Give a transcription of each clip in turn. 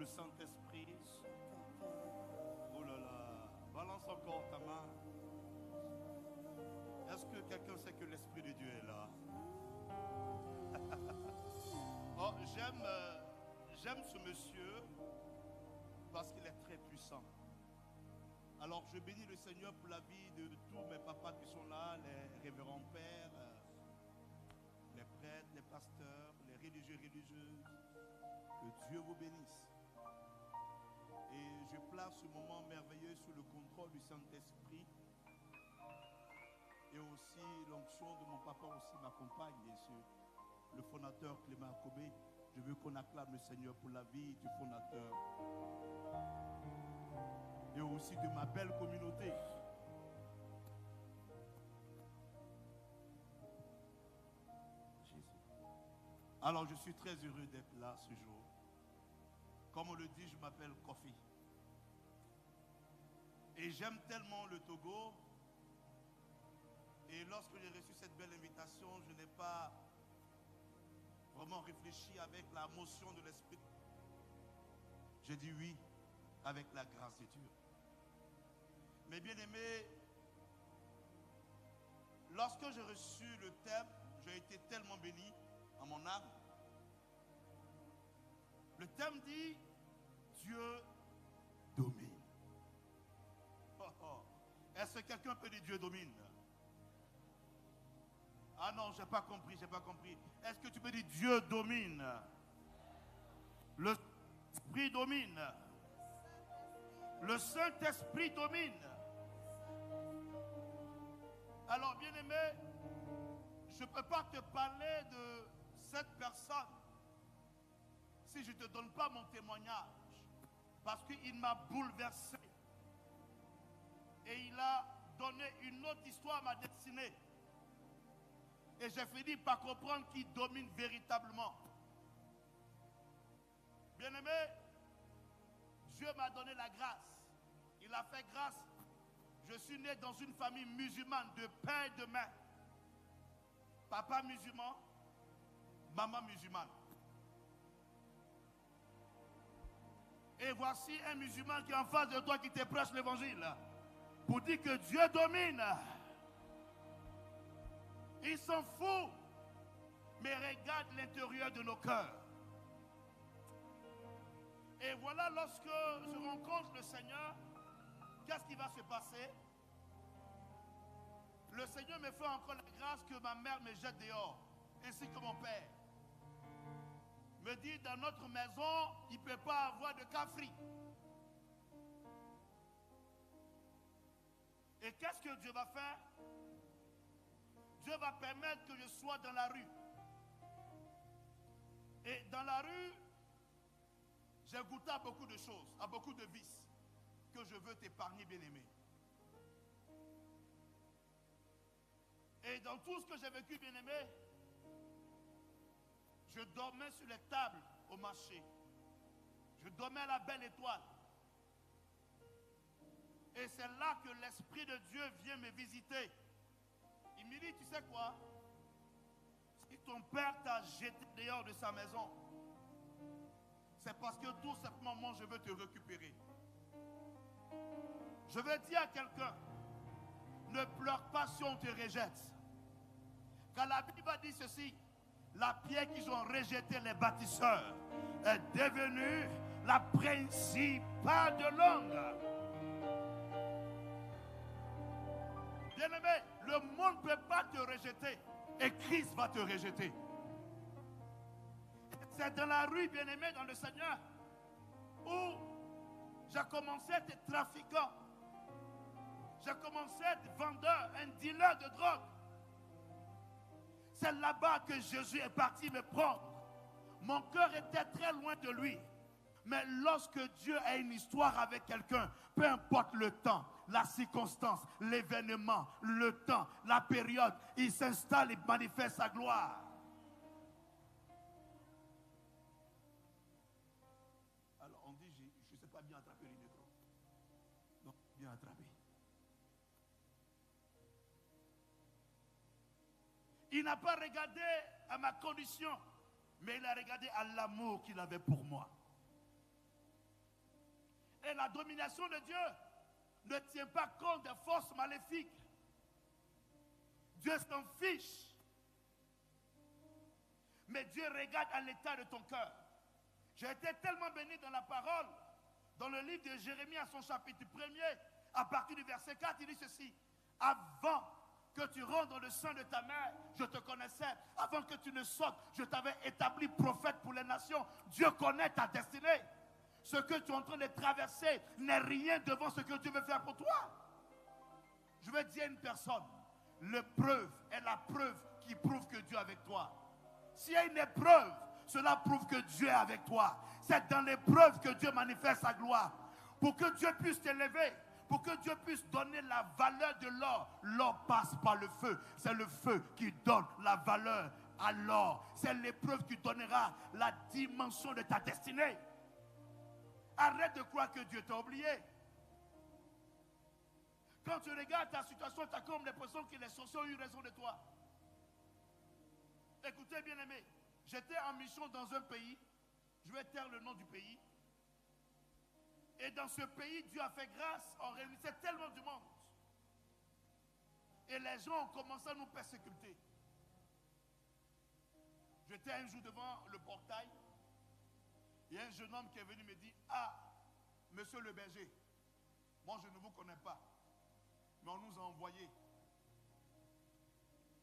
le Saint-Esprit. Oh là là, balance encore ta main. Est-ce que quelqu'un sait que l'Esprit de Dieu est là? Oh, j'aime ce monsieur parce qu'il est très puissant. Alors je bénis le Seigneur pour la vie de tous mes papas qui sont là, les révérends pères, les prêtres, les pasteurs, les religieux, religieuses. Que Dieu vous bénisse. Et je place ce moment merveilleux sous le contrôle du Saint-Esprit. Et aussi l'onction de mon papa aussi m'accompagne, bien sûr. Le fondateur Clément Akobé. Je veux qu'on acclame le Seigneur pour la vie du fondateur. Et aussi de ma belle communauté. Jésus. Alors je suis très heureux d'être là ce jour. Comme on le dit, je m'appelle Kofi. Et j'aime tellement le Togo. Et lorsque j'ai reçu cette belle invitation, je n'ai pas vraiment réfléchi avec la motion de l'esprit. J'ai dit oui avec la grâce de Dieu. Mais bien aimé, lorsque j'ai reçu le thème, j'ai été tellement béni à mon âme. Le thème dit Dieu domine. Oh, oh. Est-ce que quelqu'un peut dire Dieu domine? Ah non, j'ai pas compris, j'ai pas compris. Est-ce que tu peux dire Dieu domine? Le Saint-Esprit domine. Le Saint-Esprit domine. Alors, bien-aimé, je ne peux pas te parler de cette personne si je ne te donne pas mon témoignage. Parce qu'il m'a bouleversé. Et il a donné une autre histoire à ma destinée. Et j'ai fini par comprendre qu'il domine véritablement. Bien-aimé, Dieu m'a donné la grâce. Il a fait grâce. Je suis né dans une famille musulmane de père et de mère. Papa musulman, maman musulmane. Et voici un musulman qui est en face de toi qui te prêche l'évangile. Pour dire que Dieu domine. Il s'en fout. Mais regarde l'intérieur de nos cœurs. Et voilà, lorsque je rencontre le Seigneur, qu'est-ce qui va se passer? Le Seigneur me fait encore la grâce que ma mère me jette dehors, ainsi que mon père. Me dit, dans notre maison, il ne peut pas avoir de cafri. Et qu'est-ce que Dieu va faire? Dieu va permettre que je sois dans la rue. Et dans la rue, j'ai goûté à beaucoup de choses, à beaucoup de vices, que je veux t'épargner, bien-aimé. Et dans tout ce que j'ai vécu, bien-aimé, je dormais sur les tables au marché. Je dormais à la belle étoile. Et c'est là que l'Esprit de Dieu vient me visiter. Il me dit, tu sais quoi? Si ton père t'a jeté dehors de sa maison, c'est parce que tout simplement, moi, je veux te récupérer. Je veux dire à quelqu'un, ne pleure pas si on te rejette. Car la Bible dit ceci, la pierre qu'ils ont rejetée les bâtisseurs est devenue la principale de l'angle. Bien-aimé, le monde ne peut pas te rejeter et Christ va te rejeter. C'est dans la rue, bien-aimé, dans le Seigneur, où j'ai commencé à être trafiquant. J'ai commencé à être vendeur, un dealer de drogue. C'est là-bas que Jésus est parti me prendre. Mon cœur était très loin de lui. Mais lorsque Dieu a une histoire avec quelqu'un, peu importe le temps, la circonstance, l'événement, le temps, la période, il s'installe et manifeste sa gloire. Alors on dit, je ne sais pas bien attraper le micro. Donc, bien attrapé. Il n'a pas regardé à ma condition, mais il a regardé à l'amour qu'il avait pour moi. Et la domination de Dieu ne tient pas compte des forces maléfiques. Dieu s'en fiche. Mais Dieu regarde à l'état de ton cœur. J'ai été tellement béni dans la parole, dans le livre de Jérémie à son chapitre 1er, à partir du verset 4, il dit ceci. Avant que tu rentres dans le sein de ta mère, je te connaissais. Avant que tu ne sortes, je t'avais établi prophète pour les nations. Dieu connaît ta destinée. Ce que tu es en train de traverser n'est rien devant ce que Dieu veut faire pour toi. Je vais dire à une personne, l'épreuve est la preuve qui prouve que Dieu est avec toi. S'il y a une épreuve, cela prouve que Dieu est avec toi. C'est dans l'épreuve que Dieu manifeste sa gloire. Pour que Dieu puisse t'élever, pour que Dieu puisse donner la valeur de l'or, l'or passe par le feu. C'est le feu qui donne la valeur à l'or. C'est l'épreuve qui donnera la dimension de ta destinée. Arrête de croire que Dieu t'a oublié. Quand tu regardes ta situation, tu as comme l'impression que les sorciers ont eu raison de toi. Écoutez, bien-aimés, j'étais en mission dans un pays, je vais taire le nom du pays, et dans ce pays, Dieu a fait grâce, on réunissait tellement de monde. Et les gens ont commencé à nous persécuter. J'étais un jour devant le portail, il y a un jeune homme qui est venu me dire, ah, monsieur le berger, moi je ne vous connais pas, mais on nous a envoyé.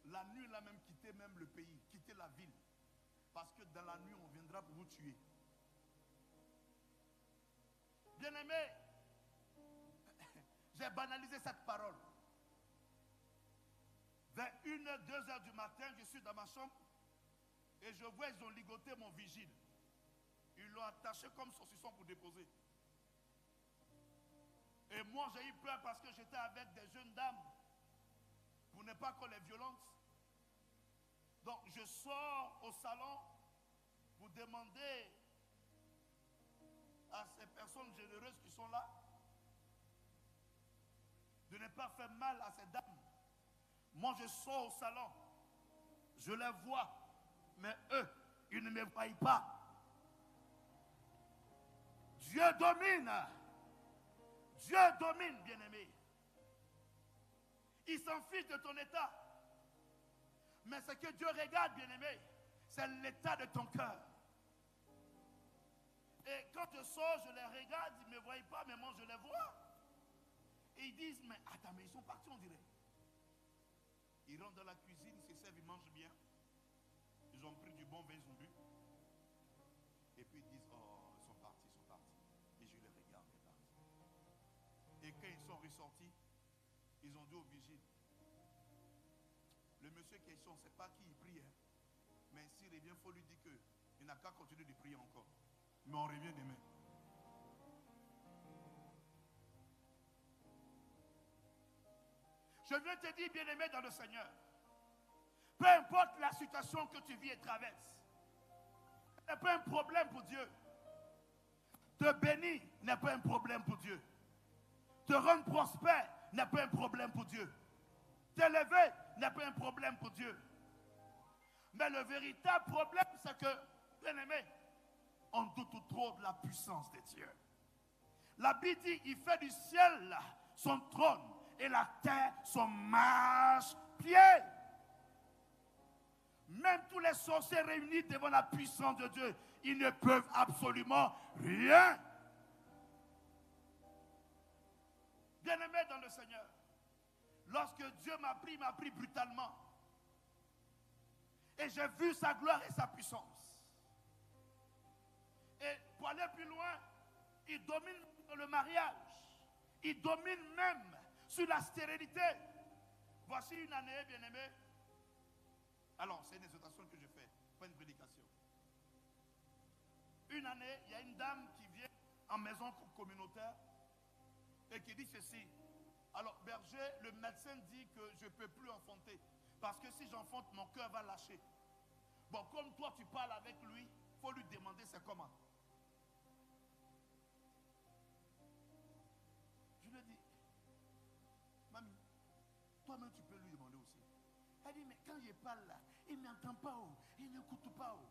La nuit, on a même quitté même le pays, quitté la ville. Parce que dans la nuit, on viendra pour vous tuer. Bien-aimé, j'ai banalisé cette parole. Vers 1h, 2h du matin, je suis dans ma chambre et je vois ils ont ligoté mon vigile. Ils l'ont attaché comme saucisson pour déposer. Et moi, j'ai eu peur parce que j'étais avec des jeunes dames pour ne pas qu'on les violente. Donc, je sors au salon pour demander à ces personnes généreuses qui sont là de ne pas faire mal à ces dames. Moi, je sors au salon, je les vois, mais eux, ils ne me voient pas. Dieu domine. Dieu domine, bien-aimé. Il s'en fiche de ton état. Mais ce que Dieu regarde, bien-aimé, c'est l'état de ton cœur. Et quand je sors, je les regarde, ils ne me voient pas, mais moi je les vois. Et ils disent, mais attends, mais ils sont partis, on dirait. Ils rentrent dans la cuisine, ils se servent, ils mangent bien. Ils ont pris du bon vin, ils ont bu. Et puis ils disent, oh, ils sont partis, ils sont partis. Et je les regarde, ils partent. Et quand ils sont ressortis, ils ont dit au vigile, le monsieur qui est ici, on ne sait pas qui il prie, hein. Mais s'il revient, il faut lui dire qu'il n'a qu'à continuer de prier encore. Mais on revient demain. Je viens te dire, bien-aimé dans le Seigneur, peu importe la situation que tu vis et traverses, ce n'est pas un problème pour Dieu. Te bénir n'est pas un problème pour Dieu. Te rendre prospère n'est pas un problème pour Dieu. T'élever n'est pas un problème pour Dieu. Mais le véritable problème, c'est que, bien-aimé, on doute trop de la puissance de Dieu. La Bible dit, il fait du ciel son trône et la terre son marche-pied. Même tous les sorciers réunis devant la puissance de Dieu, ils ne peuvent absolument rien. Bien-aimé dans le Seigneur, lorsque Dieu m'a pris brutalement. Et j'ai vu sa gloire et sa puissance. Et pour aller plus loin, il domine dans le mariage. Il domine même sur la stérilité. Voici une année, bien-aimé. Alors, c'est une exhortation que je fais, pas une prédication. Une année, il y a une dame qui vient en maison communautaire et qui dit ceci. Alors, berger, le médecin dit que je ne peux plus enfanter. Parce que si j'enfante, mon cœur va lâcher. Bon, comme toi, tu parles avec lui, il faut lui demander c'est comment. Je lui ai dit, mamie, toi-même, tu peux lui demander aussi. Elle dit, mais quand je parle là, il ne m'entend pas, oh, il n'écoute pas. Oh.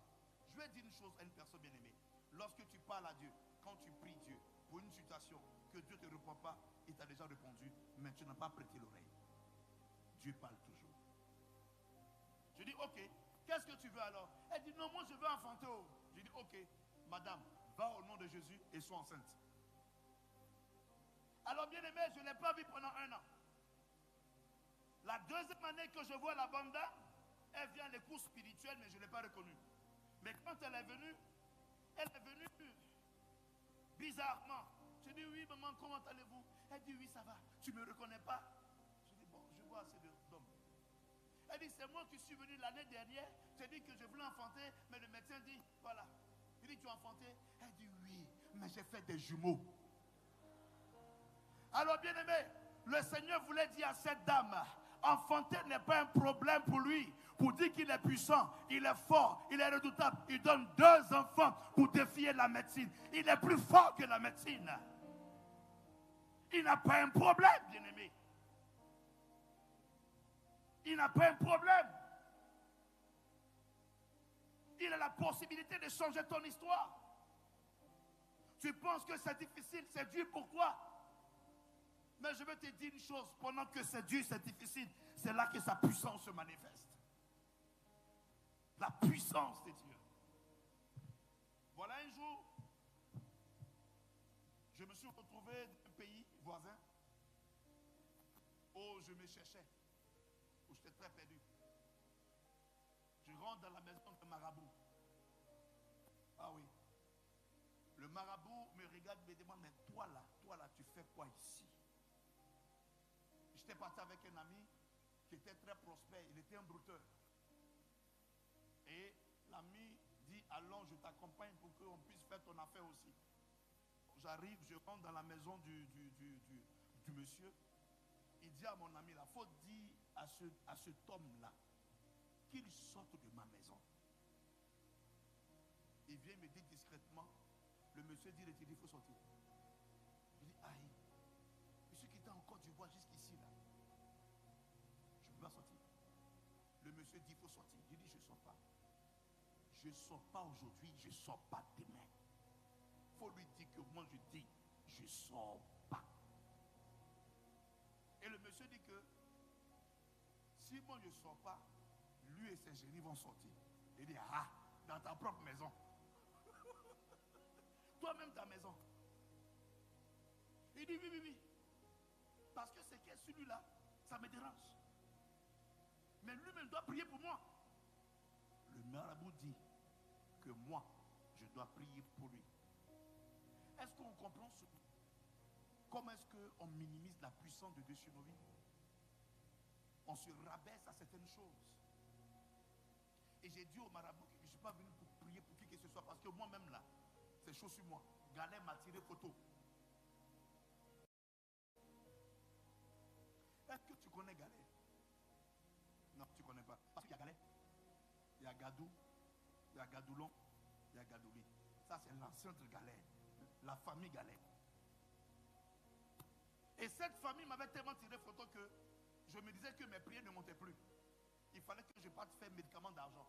Je vais dire une chose à une personne bien-aimée. Lorsque tu parles à Dieu, quand tu pries Dieu pour une situation, pas, il t'a déjà répondu, mais tu n'as pas prêté l'oreille. Dieu parle toujours. Je dis, ok, qu'est-ce que tu veux alors? Elle dit, non, moi je veux enfanter. Je dis, ok, madame, va au nom de Jésus et sois enceinte. Alors bien aimé, je ne l'ai pas vu pendant 1 an. La deuxième année que je vois la bonne dame, elle vient à les cours spirituels, mais je ne l'ai pas reconnue. Mais quand elle est venue bizarrement. Je dis, oui maman, comment allez-vous? Elle dit, oui ça va. Tu ne me reconnais pas? Je dis, bon, je vois assez d'hommes. Elle dit, c'est moi qui suis venu l'année dernière. J'ai dit que je voulais enfanter, mais le médecin dit, voilà. Il dit, tu as enfanté? Elle dit, oui, mais j'ai fait des jumeaux. Alors bien aimé, le Seigneur voulait dire à cette dame, enfanter n'est pas un problème pour lui. Pour dire qu'il est puissant, il est fort, il est redoutable. Il donne 2 enfants pour défier la médecine. Il est plus fort que la médecine. Il n'a pas un problème, bien aimé. Il n'a pas un problème. Il a la possibilité de changer ton histoire. Tu penses que c'est difficile, c'est dur pour toi. Mais je vais te dire une chose, pendant que c'est dur, c'est difficile, c'est là que sa puissance se manifeste. La puissance de Dieu. Voilà un jour, je me suis retrouvé dans un pays voisin où je me cherchais, où j'étais très perdu. Je rentre dans la maison de marabout. Ah oui. Le marabout me regarde et me demande, mais toi là, tu fais quoi ici? J'étais parti avec un ami qui était très prospère, il était un brouteur. Et l'ami dit, allons, je t'accompagne pour qu'on puisse faire ton affaire aussi. J'arrive, je rentre dans la maison du monsieur. Il dit à mon ami, il faut dire à cet homme-là qu'il sorte de ma maison. Il vient me dire discrètement, le monsieur dit, il faut sortir. Je dis, aïe, monsieur qui était en Côte d'Ivoire jusqu'ici là, je ne peux pas sortir. Le monsieur dit, il faut sortir. Je dis, je ne sors pas. Je ne sors pas aujourd'hui, je ne sors pas demain. Il faut lui dire que moi je dis, je ne sors pas. Et le monsieur dit que si moi je ne sors pas, lui et ses génies vont sortir. Il dit, ah, dans ta propre maison. Toi-même ta maison. Il dit, oui, oui, oui. Parce que c'est que celui-là, ça me dérange. Mais lui-même doit prier pour moi. Le marabout dit que moi, je dois prier pour lui. Est-ce qu'on comprend ce? Comment est-ce qu'on minimise la puissance de Dieu sur nos vies? On se rabaisse à certaines choses. Et j'ai dit au marabout que je ne suis pas venu pour prier pour qui que ce soit, parce que moi-même là, c'est chaud sur moi. Galet m'a tiré photo. Est-ce que tu connais Galet? Non, tu ne connais pas. Parce qu'il y a Galet, il y a Gadou, il y a Gadoulon, il y a Gadouli. Ça, c'est l'ancêtre Galet, la famille Galet. Et cette famille m'avait tellement tiré photo que je me disais que mes prières ne montaient plus. Il fallait que je parte faire médicaments d'argent.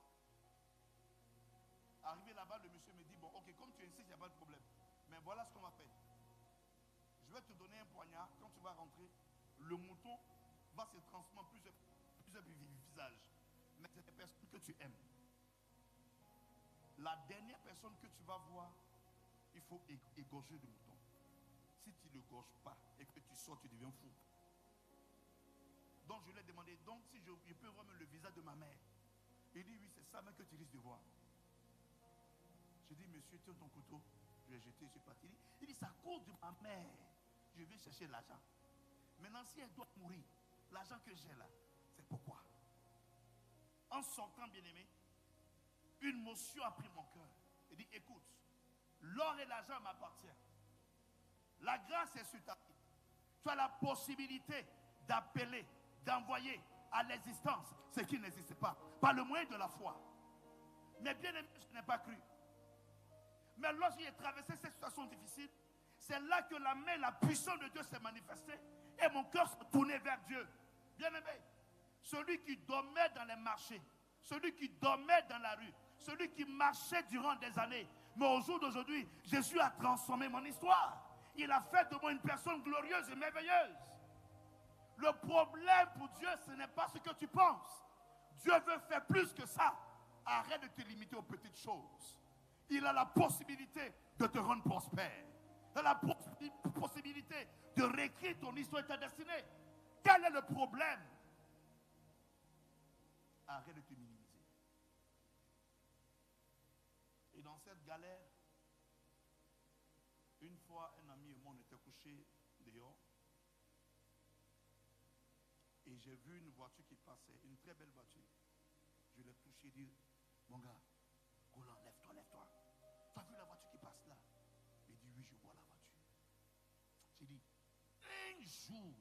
Arrivé là-bas, le monsieur me dit, bon, ok, comme tu insistes, il n'y a pas de problème. Mais voilà ce qu'on va faire. Je vais te donner un poignard. Quand tu vas rentrer, le mouton va se transformer en plusieurs visages. Mais c'est des personnes que tu aimes. La dernière personne que tu vas voir, il faut égorger le mouton. Si tu ne le gorges pas et que tu sors, tu deviens fou. Donc je lui ai demandé, donc si je peux voir le visage de ma mère. Il dit, oui, c'est ça même que tu risques de voir. Je dis, monsieur, tiens ton couteau. Je l'ai jeté, je suis parti. Il dit, c'est à cause de ma mère. Je vais chercher l'argent. Maintenant, si elle doit mourir, l'argent que j'ai là, c'est pourquoi. En sortant, bien aimé, une motion a pris mon cœur. Il dit, écoute, l'or et l'argent m'appartiennent. La grâce est sur ta vie. Tu as la possibilité d'appeler, d'envoyer à l'existence ce qui n'existe pas, par le moyen de la foi. Mais bien aimé, je n'ai pas cru. Mais lorsque j'ai traversé cette situation difficile, c'est là que la main, la puissance de Dieu s'est manifestée et mon cœur s'est tourné vers Dieu. Bien aimé, celui qui dormait dans les marchés, celui qui dormait dans la rue, celui qui marchait durant des années, mais au jour d'aujourd'hui, Jésus a transformé mon histoire. Il a fait de moi une personne glorieuse et merveilleuse. Le problème pour Dieu, ce n'est pas ce que tu penses. Dieu veut faire plus que ça. Arrête de te limiter aux petites choses. Il a la possibilité de te rendre prospère. Il a la possibilité de réécrire ton histoire et ta destinée. Quel est le problème? Arrête de te minimiser. Et dans cette galère, une fois, un ami et moi, on était couchés dehors. Et j'ai vu une voiture qui passait, une très belle voiture. Je l'ai touché et dit, mon gars, Roland, lève-toi, lève-toi. Tu as vu la voiture qui passe là? Il dit, oui, je vois la voiture. J'ai dit, un jour,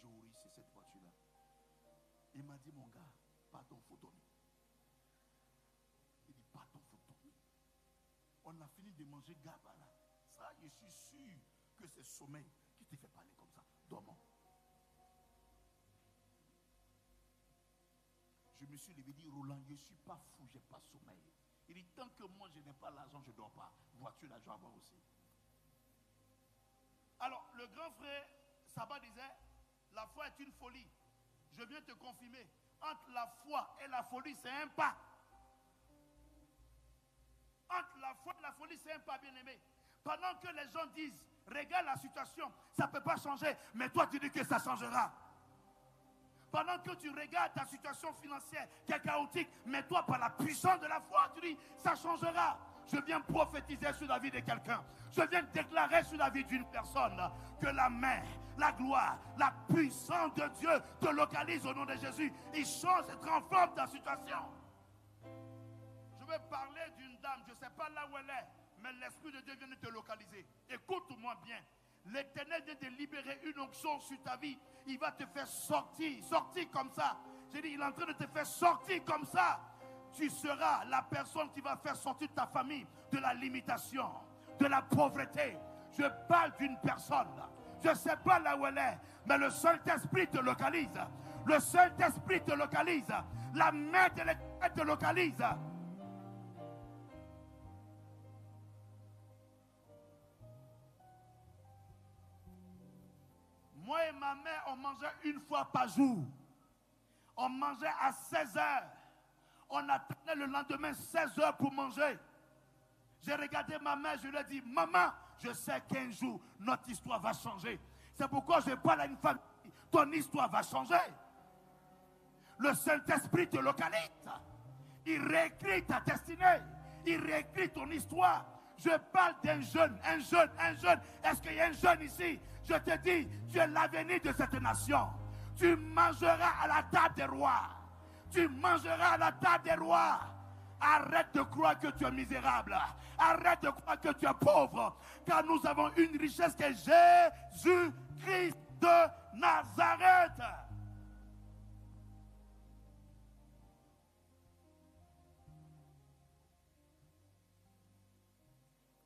j'aurai ici cette voiture-là. Il m'a dit, mon gars, pardon, faut dormir. Il dit, pardon, faut dormir. On a fini de manger gaba là. Ça, je suis sûr que c'est sommeil qui te fait parler comme ça. Dormons. Je me suis levé et dit, Roland, je ne suis pas fou, je n'ai pas sommeil. Il dit, tant que moi je n'ai pas l'argent, je ne dors pas. Voiture, là, je vais avoir aussi. Alors, le grand frère Sabah disait, la foi est une folie. Je viens te confirmer. Entre la foi et la folie, c'est un pas. Entre la foi et la folie, c'est un pas, bien aimé. Pendant que les gens disent, regarde la situation, ça ne peut pas changer, mais toi tu dis que ça changera. Pendant que tu regardes ta situation financière qui est chaotique, mais toi par la puissance de la foi, tu dis, ça changera. Je viens prophétiser sur la vie de quelqu'un. Je viens déclarer sur la vie d'une personne que la main, la gloire, la puissance de Dieu te localise au nom de Jésus. Il change et transforme ta situation. Je vais parler d'une dame, je ne sais pas là où elle est, mais l'Esprit de Dieu vient de te localiser. Écoute-moi bien. L'Éternel vient de libérer une onction sur ta vie. Il va te faire sortir comme ça. J'ai dit, il est en train de te faire sortir comme ça. Tu seras la personne qui va faire sortir ta famille de la limitation, de la pauvreté. Je parle d'une personne. Je ne sais pas là où elle est, mais le Saint-Esprit te localise. Le Saint-Esprit te localise. La main de l'Éternel te localise. Moi et ma mère, on mangeait une fois par jour. On mangeait à 16 heures. On attendait le lendemain 16 heures pour manger. J'ai regardé ma mère, je lui ai dit, maman, je sais qu'un jour, notre histoire va changer. C'est pourquoi je parle à une femme, ton histoire va changer. Le Saint-Esprit te localise. Il réécrit ta destinée. Il réécrit ton histoire. Je parle d'un jeune, un jeune. Est-ce qu'il y a un jeune ici? Je te dis, tu es l'avenir de cette nation. Tu mangeras à la table des rois. Tu mangeras à la table des rois. Arrête de croire que tu es misérable. Arrête de croire que tu es pauvre. Car nous avons une richesse qui est Jésus-Christ de Nazareth.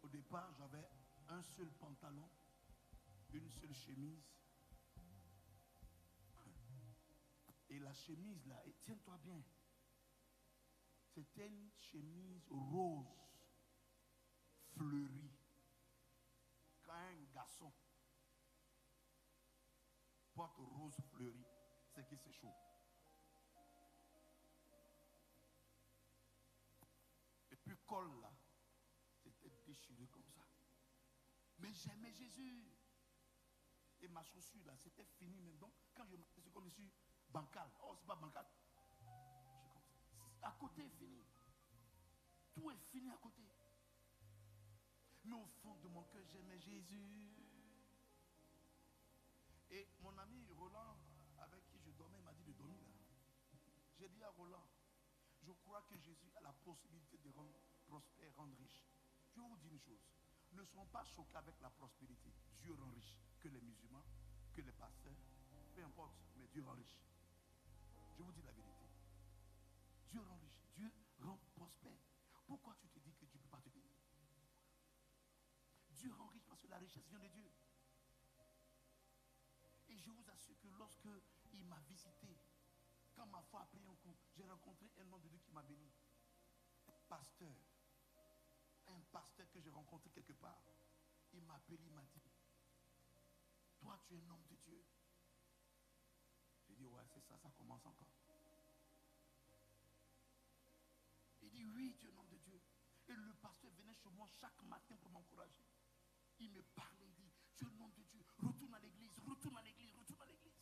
Au départ, j'avais un seul pantalon, une seule chemise. Et la chemise là, et tiens-toi bien, c'était une chemise rose, fleurie. Quand un garçon porte rose fleurie, c'est que c'est chaud. Et puis col là, c'était déchiré comme ça. Mais j'aimais Jésus. Et ma chaussure là, c'était fini même. Donc quand je marchais, c'est comme si bancal. Oh, c'est pas bancal. Je comme ça. À côté est fini. Tout est fini à côté. Mais au fond de mon cœur, j'aimais Jésus. Et mon ami Roland, avec qui je dormais, m'a dit de dormir là. J'ai dit à Roland, je crois que Jésus a la possibilité de rendre prospère, rendre riche. Je vais vous dire une chose. Ne soyons pas choqués avec la prospérité. Dieu rend riche. Que les musulmans, que les pasteurs, peu importe, mais Dieu rend riche. Je vous dis la vérité. Dieu rend riche. Dieu rend prospère. Pourquoi tu te dis que Dieu ne peut pas te bénir? Dieu rend riche parce que la richesse vient de Dieu. Et je vous assure que lorsque il m'a visité, quand ma foi a pris un coup, j'ai rencontré un homme de Dieu qui m'a béni. Un pasteur que j'ai rencontré quelque part. Il m'a appelé, il m'a dit, tu es un homme de Dieu. J'ai dit, ouais, c'est ça, ça commence encore. Il dit, oui, tu es un homme de Dieu. Et le pasteur venait chez moi chaque matin pour m'encourager. Il me parlait, il dit, tu es un homme de Dieu, retourne à l'église, retourne à l'église, retourne à l'église.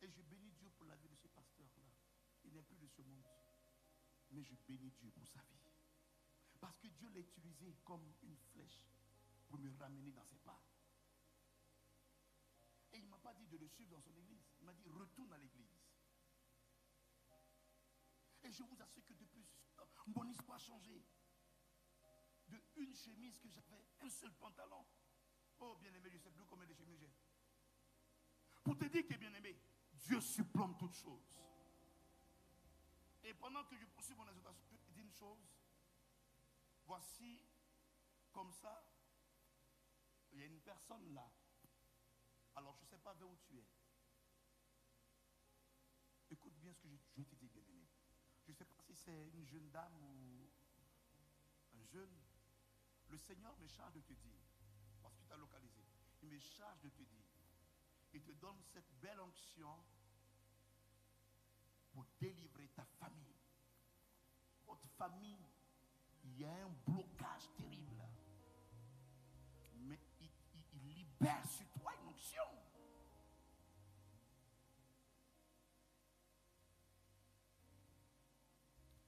Et je bénis Dieu pour la vie de ce pasteur-là. Il n'est plus de ce monde. Mais je bénis Dieu pour sa vie. Parce que Dieu l'a utilisé comme une flèche pour me ramener dans ses pas. Et il ne m'a pas dit de le suivre dans son église. Il m'a dit, retourne à l'église. Et je vous assure que depuis, mon histoire a changé. De une chemise que j'avais, un seul pantalon. Oh, bien-aimé, je ne sais plus combien de chemises j'ai. Pour te dire que, bien-aimé, Dieu supplante toutes choses. Et pendant que je poursuis mon exhortation, je te dis une chose. Voici, comme ça, il y a une personne là. Alors, je ne sais pas vers où tu es. Écoute bien ce que je te dis, bien-aimé. Je ne sais pas si c'est une jeune dame ou un jeune. Le Seigneur me charge de te dire, parce qu'il t'a localisé, il me charge de te dire, il te donne cette belle onction pour délivrer ta famille. Votre famille, il y a un blocage terrible. Mais il libère sur toi une onction.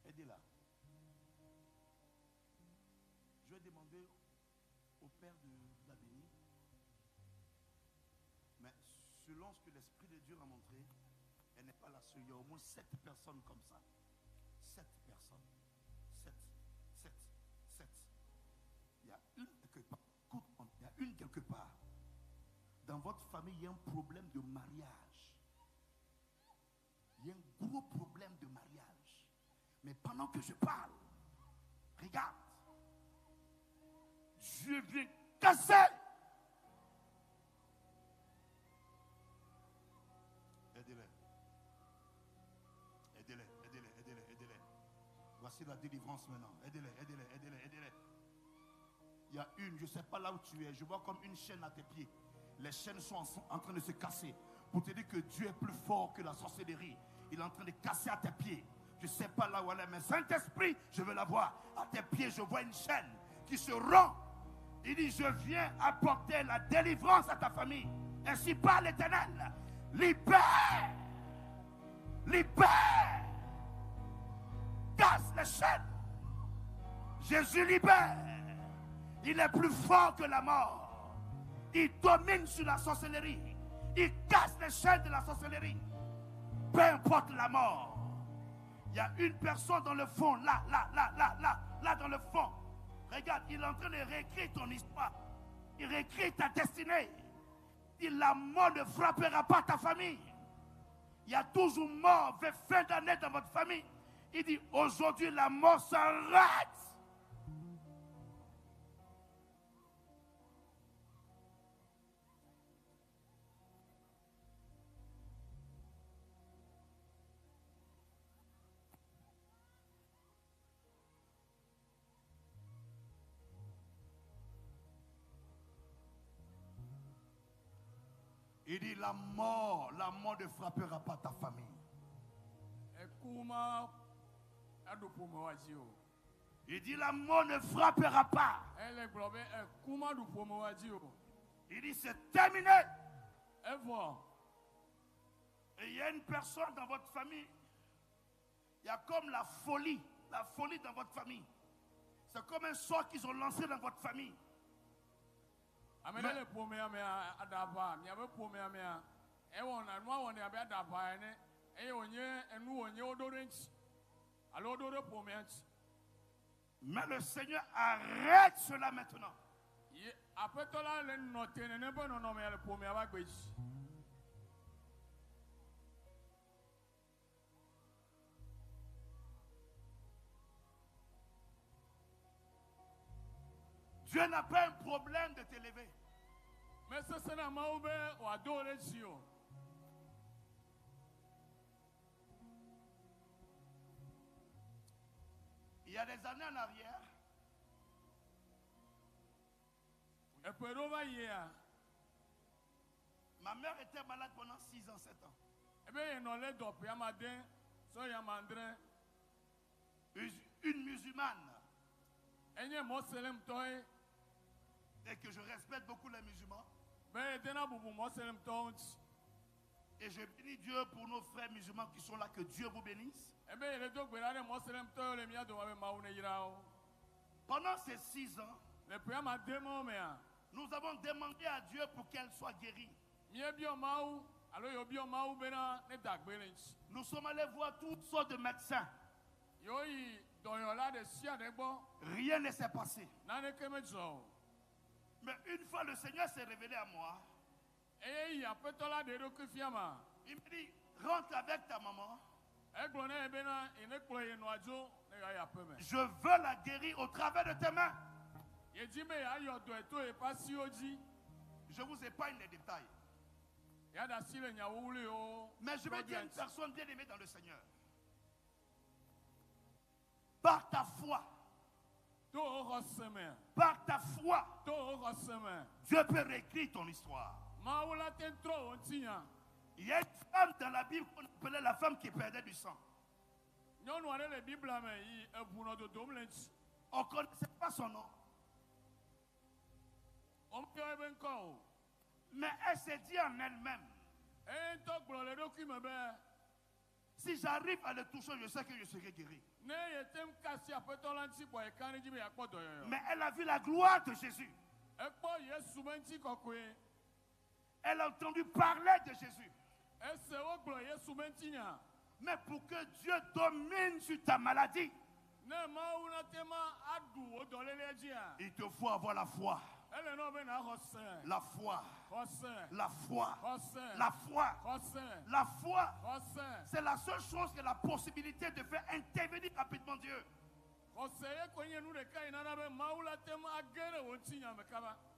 Aidez-la. Je vais demander au Père de la bénir. Mais selon ce que l'Esprit de Dieu a montré, elle n'est pas la seule. Il y a au moins 7 personnes comme ça. 7 personnes. 7. Il y a une quelque part. Il y a une quelque part. Dans votre famille, il y a un problème de mariage. Il y a un gros problème de mariage. Mais pendant que je parle, regarde, Dieu vient casser. Aidez-les. Voici la délivrance maintenant. Aidez-les. Il y a une, je ne sais pas là où tu es, je vois comme une chaîne à tes pieds. Les chaînes sont en train de se casser. Pour te dire que Dieu est plus fort que la sorcellerie. Il est en train de casser à tes pieds. Je ne sais pas là où elle est, mais Saint-Esprit, je veux la voir. À tes pieds, je vois une chaîne qui se rompt. Il dit, je viens apporter la délivrance à ta famille. Ainsi parle l'Éternel. Libère. Casse les chaînes. Jésus libère. Il est plus fort que la mort. Il domine sur la sorcellerie. Il casse les chaînes de la sorcellerie. Peu importe la mort. Il y a une personne dans le fond, là dans le fond. Regarde, il est en train de réécrire ton histoire. Il réécrit ta destinée. Il dit, la mort ne frappera pas ta famille. Il y a toujours mort vers fin d'année dans votre famille. Il dit, aujourd'hui la mort s'arrête. Il dit, la mort ne frappera pas ta famille. Il dit, la mort ne frappera pas. Il dit, c'est terminé. Et il y a une personne dans votre famille, il y a comme la folie dans votre famille. C'est comme un sort qu'ils ont lancé dans votre famille. Mais le Seigneur arrête cela maintenant. Dieu n'a pas un problème de t'élever. Il y a des années en arrière, Ma mère était malade pendant 6 ans, 7 ans. Une musulmane. Et que je respecte beaucoup les musulmans. Et je bénis Dieu pour nos frères musulmans qui sont là. Que Dieu vous bénisse. Pendant ces 6 ans, nous avons demandé à Dieu pour qu'elle soit guérie. Nous sommes allés voir toutes sortes de médecins. Rien ne s'est passé. Mais une fois le Seigneur s'est révélé à moi, il me dit, rentre avec ta maman. Je veux la guérir au travers de tes mains. Je vous épargne les détails. Mais je vais dire à une personne bien aimée dans le Seigneur. Par ta foi, Dieu peut réécrire ton histoire. Il y a une femme dans la Bible qu'on appelait la femme qui perdait du sang. On ne connaissait pas son nom. Mais elle s'est dit en elle-même, si j'arrive à le toucher, je sais que je serai guéri. Mais elle a vu la gloire de Jésus. Elle a entendu parler de Jésus. Mais pour que Dieu domine sur ta maladie, il te faut avoir la foi. La foi. La foi. La foi. La foi. C'est la seule chose qui a la possibilité de faire intervenir rapidement Dieu.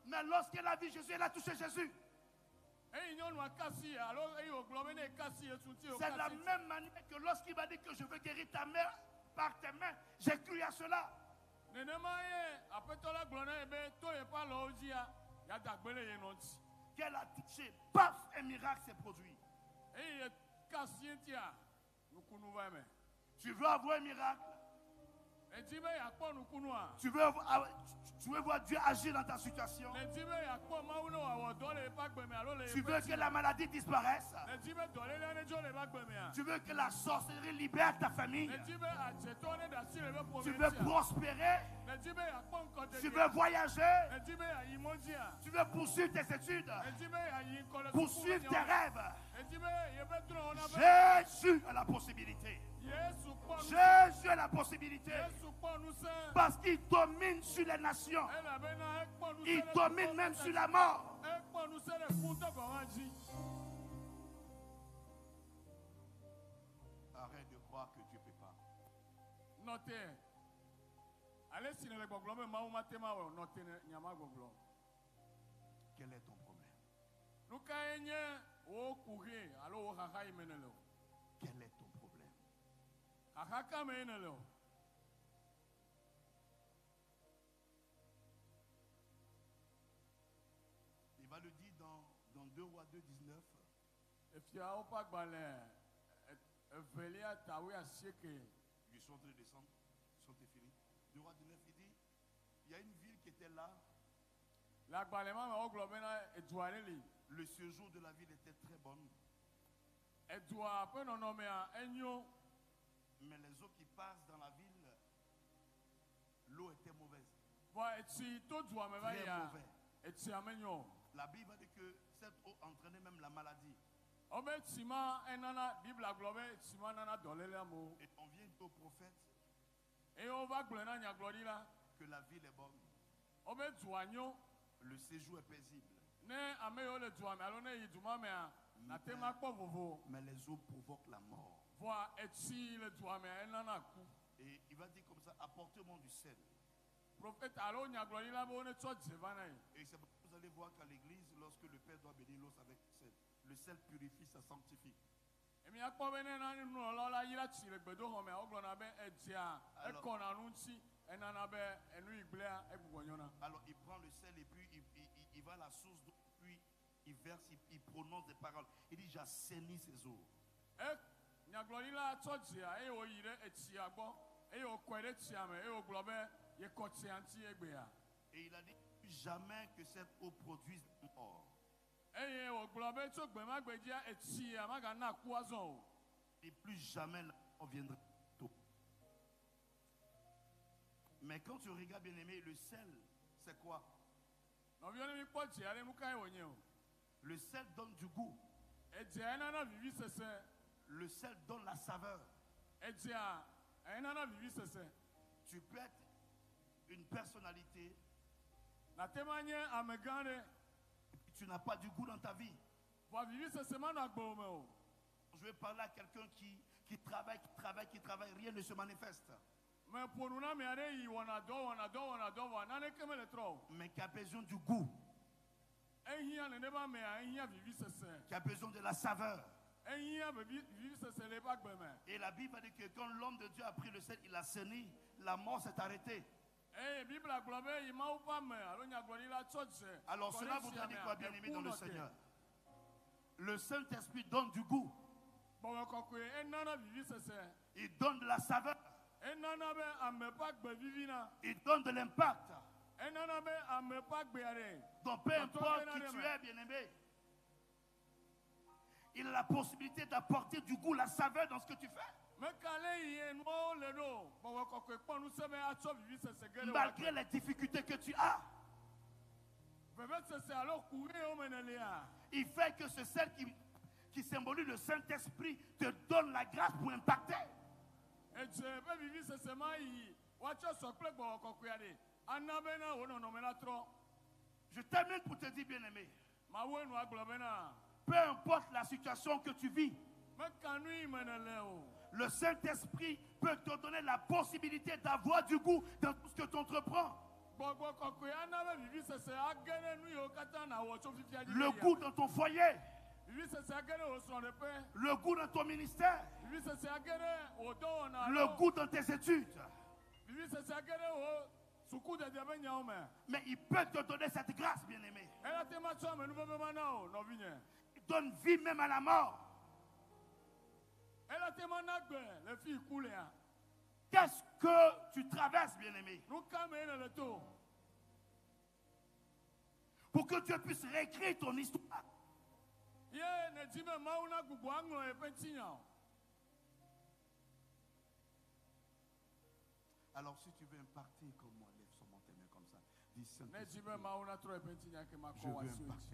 Mais lorsqu'elle a vu Jésus, elle a touché Jésus. C'est de la même manière que lorsqu'il m'a dit que je veux guérir ta mère par tes mains, j'ai cru à cela. Qu'elle a touché, paf, un miracle s'est produit. Tu veux avoir un miracle? Tu veux voir Dieu agir dans ta situation? Tu veux que la maladie disparaisse? Tu veux que la sorcellerie libère ta famille? Tu veux prospérer? Tu veux voyager? Tu veux poursuivre tes études? Poursuivre tes rêves? Jésus a la possibilité. Jésus a la possibilité. Parce qu'il domine sur les nations. Il domine même sur la mort. Arrête de croire que Dieu ne peut pas. Quel est ton problème? Quel est ton problème? Il va le dire dans 2 Rois 2, 19. Je suis en train de descendre. Sont finis. 2 Rois 19, il dit, il y a une ville qui était là. Le séjour de la ville était très bonne. Mais les eaux qui passent dans la ville, l'eau était mauvaise. Très mauvaise. La Bible dit que cette eau entraînait même la maladie. Et on vient au prophète que la ville est bonne. Le séjour est paisible. Mais les eaux provoquent la mort. Et il va dire comme ça, apportez-moi du sel. Et c'est pour ça que vous allez voir qu'à l'église, lorsque le Père doit bénir l'eau avec le sel purifie, ça sanctifie. Alors il prend le sel et puis il va à la source d'eau, puis il verse, il prononce des paroles. Il dit, j'assainis ses eaux. Et il a dit, jamais que cette eau produise mort. Et plus jamais la mort viendra. Mais quand tu regardes, bien aimé, le sel, c'est quoi? Le sel donne du goût. Le sel donne la saveur. Tu peux être une personnalité et puis tu n'as pas du goût dans ta vie. Je vais parler à quelqu'un qui travaille, rien ne se manifeste. Mais qui a besoin du goût. Qui a besoin de la saveur. Et la Bible a dit que quand l'homme de Dieu a pris le sel, il a saigné, la mort s'est arrêtée. Alors cela voudrait dire quoi, bien aimé dans le Seigneur? Le Saint-Esprit donne du goût. Il donne de la saveur. Il donne de l'impact. Donc peu importe qui tu es, bien aimé, il a la possibilité d'apporter du goût, la saveur dans ce que tu fais. Malgré les difficultés que tu as. Il fait que ce sel qui symbolise le Saint-Esprit te donne la grâce pour impacter. Je termine pour te dire, bien aimé, peu importe la situation que tu vis, le Saint-Esprit peut te donner la possibilité d'avoir du goût dans tout ce que tu entreprends. Le goût dans ton foyer, le goût dans ton ministère, le goût dans tes études. Mais il peut te donner cette grâce, bien-aimé. Il donne vie même à la mort. Qu'est-ce que tu traverses, bien-aimé? Pour que Dieu puisse réécrire ton histoire. Alors si tu veux impacter comme moi, lève sur mon témoin comme ça. Dis Saint-Esprit, je veux impacter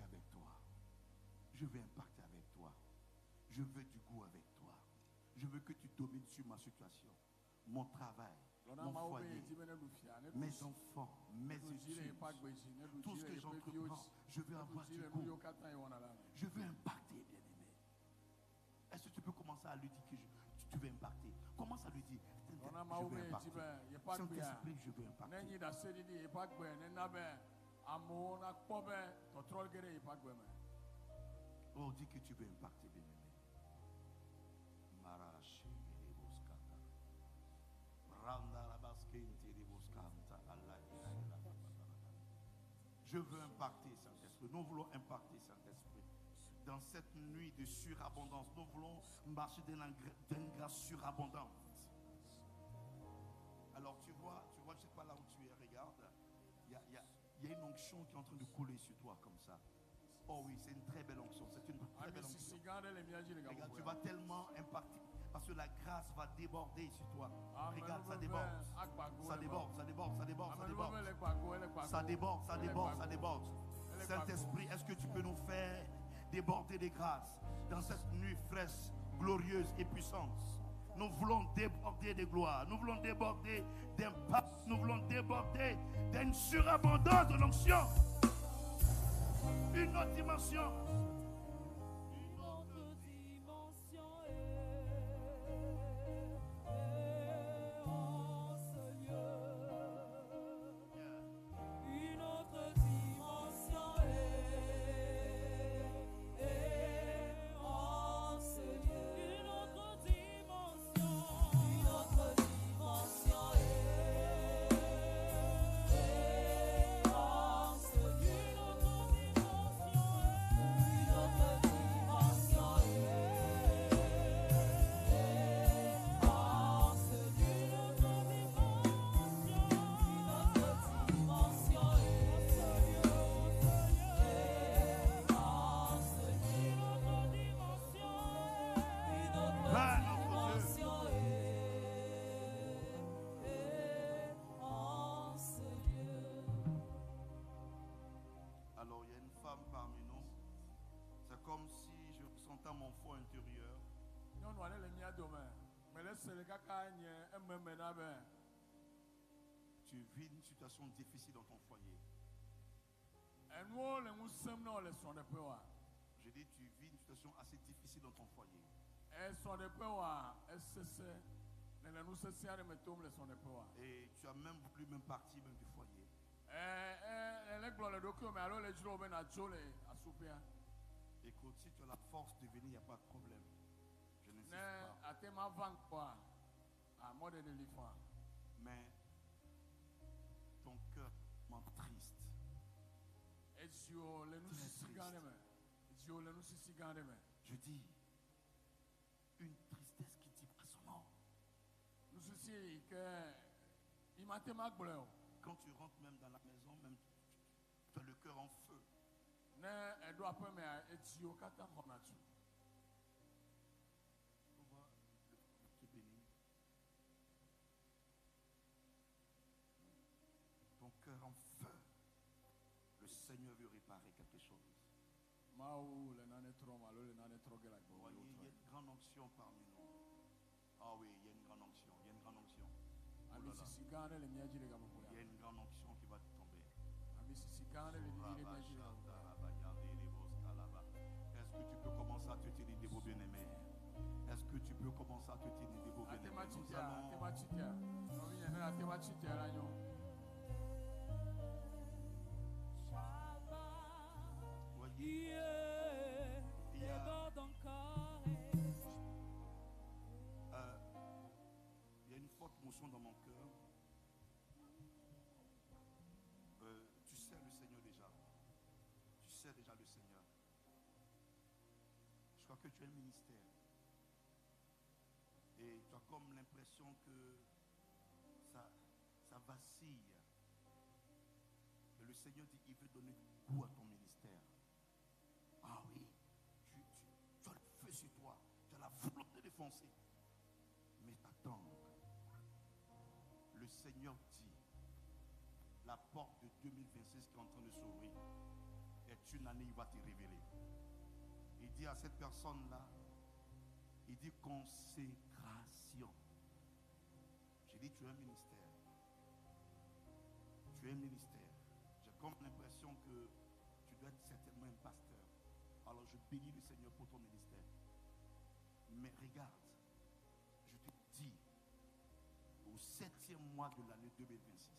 avec toi. Je veux impacter avec toi. Je veux du goût avec toi. Je veux que tu domines sur ma situation, mon travail, mon foyer, mes enfants, mes études, tout ce que j'entreprends. Je veux avoir du goût. Je veux impacter, bien-aimé. Est-ce que tu peux commencer à lui dire que tu veux impacter? Commence à lui dire, je veux impacter. Saint-Esprit, je veux impacter. Oh, dis que tu veux impacter, bien-aimé. Je veux impacter, Saint-Esprit. Nous voulons impacter, Saint-Esprit. Dans cette nuit de surabondance, nous voulons marcher d'une grâce surabondante. Alors tu vois, je ne sais pas là où tu es, regarde. Il y a une onction qui est en train de couler sur toi comme ça. Oh oui, c'est une très belle onction. C'est une très belle onction. Regarde, tu vas tellement impacter. Parce que la grâce va déborder sur toi. Regarde, ça déborde. Ça déborde, ça déborde, ça déborde, ça déborde. Ça déborde, ça déborde, ça déborde. Saint-Esprit, est-ce que tu peux nous faire déborder des grâces dans cette nuit fraîche, glorieuse et puissante? Nous voulons déborder de gloire. Nous voulons déborder d'impact. Nous voulons déborder d'une surabondance de l'onction. Une autre dimension. femme parmi nous. C'est comme si je ressentais mon foie intérieur. Tu vis une situation difficile dans ton foyer. Je dis, tu vis une situation assez difficile dans ton foyer. Et tu as même voulu même partir même du foyer. Écoute, si tu as la force de venir, il n'y a pas de problème. Je n'insiste pas. Mais ton cœur m'en triste. Très triste. Je dis, une tristesse qui dit pas son nom. Quand tu rentres même dans la maison, même tu as le cœur en feu. Ton cœur en feu. Le Seigneur veut réparer quelque chose. Voyez, il y a une grande onction parmi nous. Ah oui, il y a une grande onction. Il y a une grande onction. Oh là là. Il y a une grande onction qui va tomber. Est-ce que tu peux commencer à te tenir debout, bien-aimé? Est-ce que tu peux commencer à te tenir debout, bien-aimé? Il y a une forte motion dans mon cœur. Tu sais le Seigneur déjà. Tu sais déjà le Seigneur. Je crois que tu as un ministère. Et tu as comme l'impression que ça vacille. Mais le Seigneur dit qu'il veut donner goût à ton ministère. Ah oui, tu as le feu sur toi. Tu as la volonté de foncer. Mais attends. Le Seigneur dit, la porte de 2026 qui est en train de s'ouvrir est une année où il va te révéler. Il dit à cette personne-là, il dit consécration. J'ai dit, tu as un ministère. Tu as un ministère. J'ai comme l'impression que tu dois être certainement un pasteur. Alors je bénis le Seigneur pour ton ministère. Mais regarde, je te dis, au 7e mois de l'année 2026,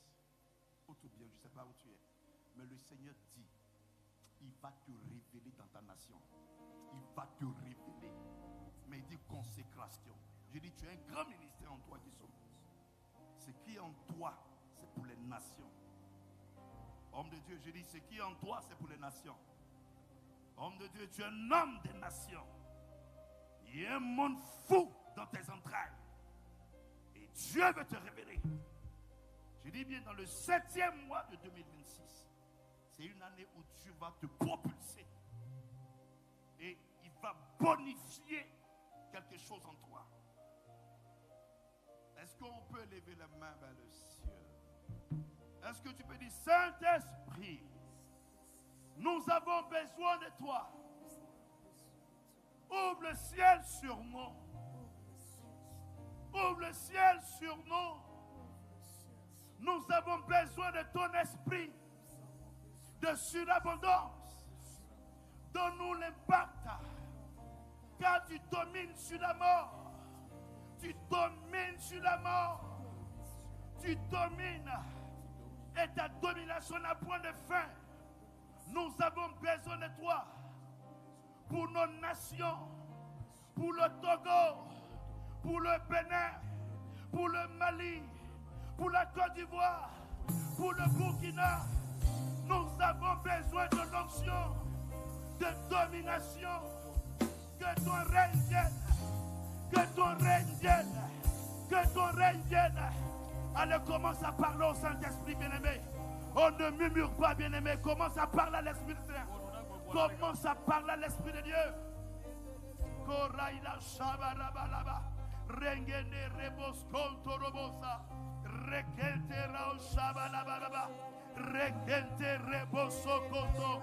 tout bien, je ne sais pas où tu es, mais le Seigneur dit, il va te révéler dans ta nation. Il va te révéler. Mais il dit consécration. Je dis, tu as un grand ministère en toi qui sommes. Ce qui est en toi, c'est pour les nations. Homme de Dieu, je dis, ce qui est en toi, c'est pour les nations. Homme de Dieu, tu es un homme des nations. Il y a un monde fou dans tes entrailles. Et Dieu veut te révéler. Je dis bien, dans le 7e mois de 2026, c'est une année où Dieu va te propulser. Et il va bonifier quelque chose en toi. Est-ce qu'on peut lever la main vers le ciel? Est-ce que tu peux dire, Saint-Esprit, nous avons besoin de toi. Ouvre le ciel sur nous. Ouvre le ciel sur nous. Nous avons besoin de ton esprit de surabondance. Donne-nous l'impact. Car tu domines sur la mort. Tu domines sur la mort. Tu domines. Et ta domination n'a point de fin. Nous avons besoin de toi. Pour nos nations. Pour le Togo. Pour le Bénin. Pour le Mali. Pour la Côte d'Ivoire. Pour le Burkina. Nous avons besoin de l'onction. De domination. Que ton règne vienne. Que ton règne vienne. Que ton règne vienne. Allez, commence à parler au Saint-Esprit, bien-aimé. On ne murmure pas, bien-aimé. Commence à parler à l'Esprit de Dieu. Commence à parler à l'Esprit de Dieu. Koraïla Shabarabalaba. Rengene Rebos Kontorobosa. Rekente Rao Shabalabalaba. Rekente Reboso Koto.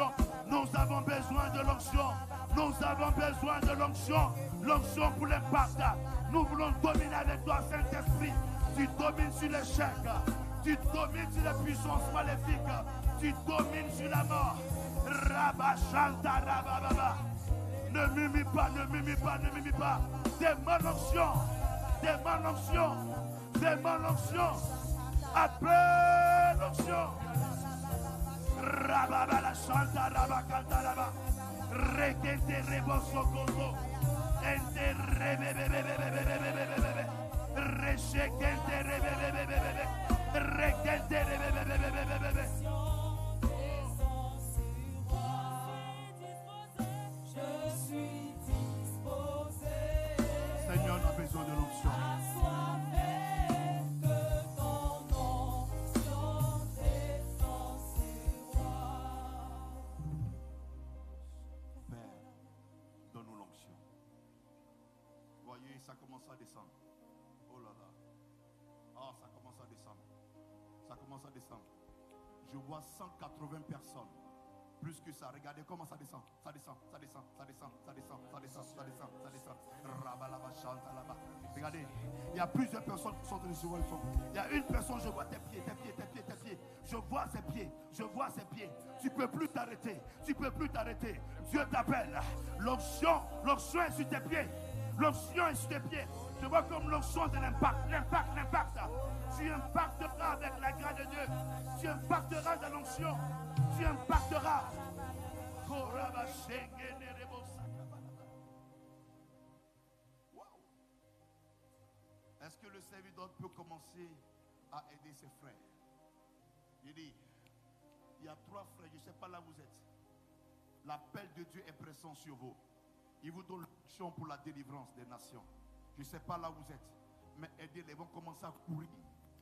l'onction. Nous avons besoin de l'onction. Nous avons besoin de l'onction. L'onction pour l'impact. Nous voulons dominer avec toi, Saint-Esprit. Tu domines sur l'échec. Tu domines sur les puissances maléfiques. Tu domines sur la mort. Rabachanta Rabababa. Ne murmure pas, ne murmure pas, ne murmure pas. Demande l'onction. Demande l'onction. Demande l'onction. Appelle l'onction. Rababa la chanta rabakanta raba. Rekente reboso koto. Ente rebebebebebebebebebe. Reshekente rebebebebebebe. Rekente rebebebebebebe. Seigneur, on a besoin de l'onction. Père, donne-nous l'onction. Voyez, ça commence à descendre. Oh là là. Ah, ça commence à descendre. Ça commence à descendre. Je vois 180 personnes. Plus que ça, regardez comment ça descend. Ça descend, ça descend, ça descend, ça descend, ça descend, ça descend, ça descend. Rabalaba, chante là-bas. Regardez, il y a plusieurs personnes qui sont dans le jour. Il y a une personne, je vois tes pieds, tes pieds, tes pieds, tes pieds. Je vois ses pieds, je vois ses pieds. Tu ne peux plus t'arrêter, tu ne peux plus t'arrêter. Dieu t'appelle. L'onction est sur tes pieds. L'onction est sur tes pieds. Je vois comme l'onction de l'impact. L'impact. Tu impacteras avec la grâce de Dieu. Tu impacteras dans l'onction. Tu impacteras. Wow. Est-ce que le serviteur peut commencer à aider ses frères? Il dit, il y a 3 frères, je ne sais pas là où vous êtes. L'appel de Dieu est présent sur vous. Il vous donne l'onction pour la délivrance des nations. Je ne sais pas là où vous êtes, mais aidez-les, ils vont commencer à courir.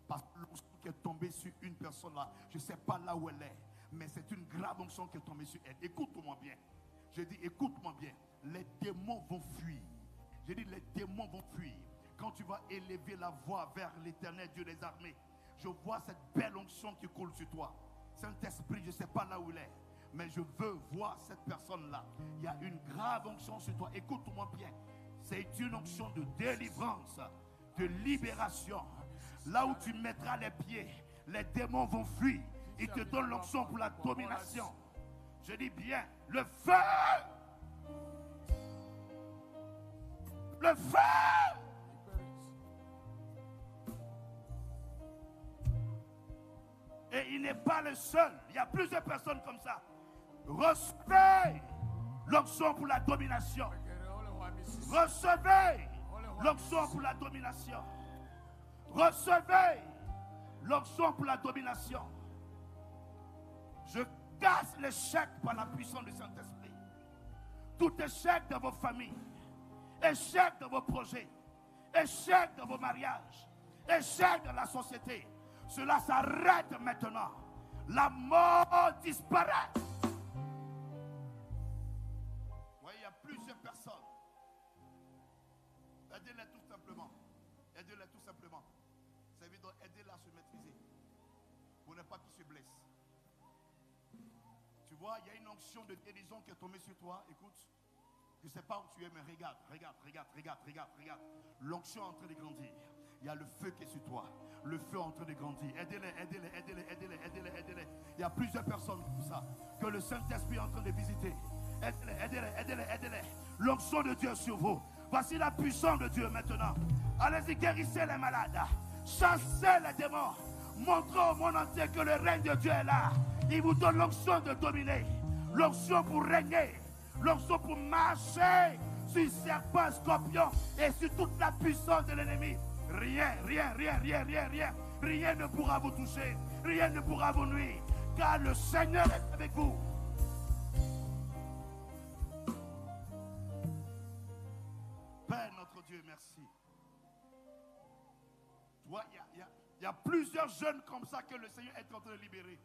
Parce que l'onction qui est tombée sur une personne là, je ne sais pas là où elle est, mais c'est une grave onction qui est tombée sur elle. Écoute-moi bien. Je dis, écoute-moi bien. Les démons vont fuir. Je dis, les démons vont fuir. Quand tu vas élever la voix vers l'Éternel Dieu des armées, je vois cette belle onction qui coule sur toi. Saint-Esprit, je ne sais pas là où il est, mais je veux voir cette personne-là. Il y a une grave onction sur toi. Écoute-moi bien. C'est une onction de délivrance, de libération. Là où tu mettras les pieds, les démons vont fuir. Il te donne l'onction pour la domination. Je dis bien, le feu. Le feu. Et il n'est pas le seul. Il y a plusieurs personnes comme ça. Recevez l'onction pour la domination. Recevez l'onction pour la domination. Recevez l'onction pour la domination. Je casse l'échec par la puissance du Saint-Esprit. Tout échec dans vos familles, échec dans vos projets, échec dans vos mariages, échec dans la société. Cela s'arrête maintenant. La mort disparaît. Vous voyez, il y a plusieurs personnes. Aidez-les tout simplement. Aidez-les tout simplement. C'est évident, aidez-les à se maîtriser. Pour ne pas qu'ils se blessent. Tu vois, il y a une onction de guérison qui est tombée sur toi. Écoute, je ne sais pas où tu es, mais regarde. L'onction est en train de grandir. Il y a le feu qui est sur toi. Le feu est en train de grandir. Aidez-les. Il y a plusieurs personnes comme ça que le Saint-Esprit est en train de visiter. Aidez-les. L'onction de Dieu est sur vous. Voici la puissance de Dieu maintenant. Allez-y, guérissez les malades. Chassez les démons. Montrez au monde entier que le règne de Dieu est là. Il vous donne l'onction de dominer. L'onction pour régner. L'onction pour marcher sur serpent, scorpion et sur toute la puissance de l'ennemi. Rien ne pourra vous toucher. Rien ne pourra vous nuire. Car le Seigneur est avec vous. Père notre Dieu, merci. Tu vois, il y a plusieurs jeunes comme ça que le Seigneur est en train de libérer.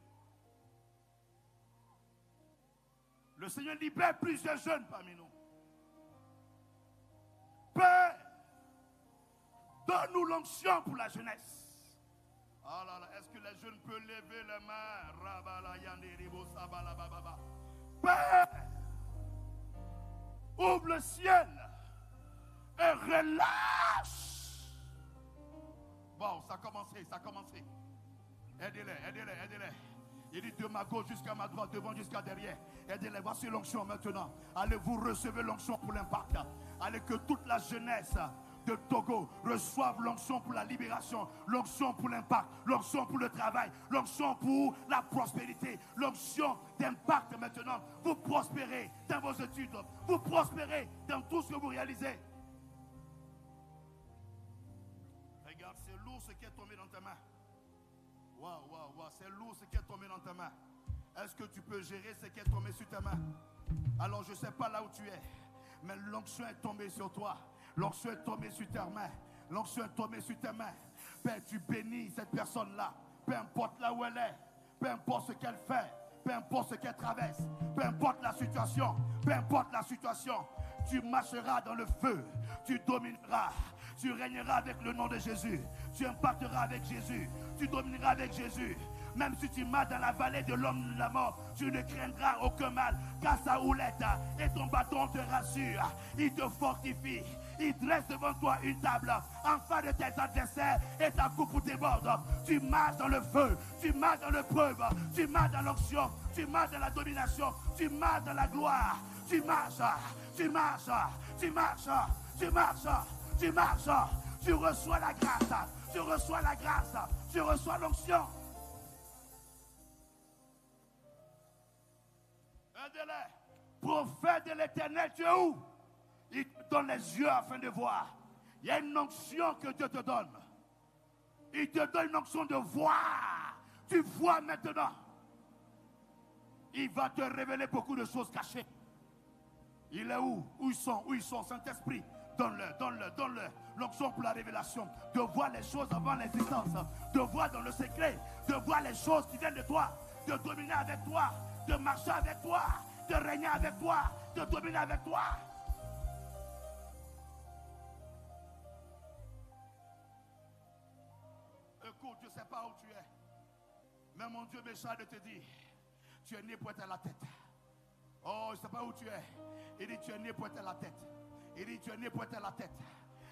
Le Seigneur libère plusieurs jeunes parmi nous. Père, donne-nous l'onction pour la jeunesse. Ah là là, est-ce que les jeunes peuvent lever les mains? Père, ouvre le ciel et relâche. Bon, ça a commencé, ça a commencé. Aidez-les, aidez-les, aidez-les. Il dit de ma gauche jusqu'à ma droite, devant jusqu'à derrière. Aidez-les, voici l'onction maintenant. Allez, vous recevez l'onction pour l'impact. Allez, que toute la jeunesse de Togo reçoive l'onction pour la libération, l'onction pour l'impact, l'onction pour le travail, l'onction pour la prospérité, l'onction d'impact maintenant. Vous prospérez dans vos études, vous prospérez dans tout ce que vous réalisez. Regarde, c'est lourd ce qui est tombé dans ta main. Waouh, waouh, waouh, c'est lourd ce qui est tombé dans ta main. Est-ce que tu peux gérer ce qui est tombé sur ta main? Alors je ne sais pas là où tu es, mais l'onction est tombée sur toi. L'onction est tombée sur ta main. L'onction est tombée sur tes mains. Père, tu bénis cette personne-là. Peu importe là où elle est. Peu importe ce qu'elle fait. Peu importe ce qu'elle traverse. Peu importe la situation. Peu importe la situation. Tu marcheras dans le feu. Tu domineras. Tu régneras avec le nom de Jésus. Tu impacteras avec Jésus. Tu domineras avec Jésus. Même si tu marches dans la vallée de l'homme de la mort, tu ne craindras aucun mal, car sa houlette et ton bâton te rassurent. Il te fortifie. Il dresse devant toi une table en face de tes adversaires et ta coupe déborde. Tu marches dans le feu, tu marches dans l'épreuve, tu marches dans l'onction, tu marches dans la domination, tu marches dans la gloire. Tu marches, tu marches, tu marches, tu marches, tu marches. Tu reçois la grâce, tu reçois la grâce, tu reçois l'onction. Aidez-les. Prophète de l'Éternel, tu es où? Il te donne les yeux afin de voir. Il y a une onction que Dieu te donne. Il te donne une onction de voir. Tu vois maintenant. Il va te révéler beaucoup de choses cachées. Il est où? Où ils sont? Où ils sont? Saint-Esprit, donne-le, donne-le, donne-le. L'onction pour la révélation. De voir les choses avant l'existence. De voir dans le secret. De voir les choses qui viennent de toi. De dominer avec toi. De marcher avec toi. De régner avec toi. De dominer avec toi. Écoute, je ne sais pas où tu es. Mais mon Dieu me charge de te dire, tu es né pour être à la tête. Oh, je ne sais pas où tu es. Il dit, tu es né pour être à la tête. Il dit, tu es né pour être à la tête.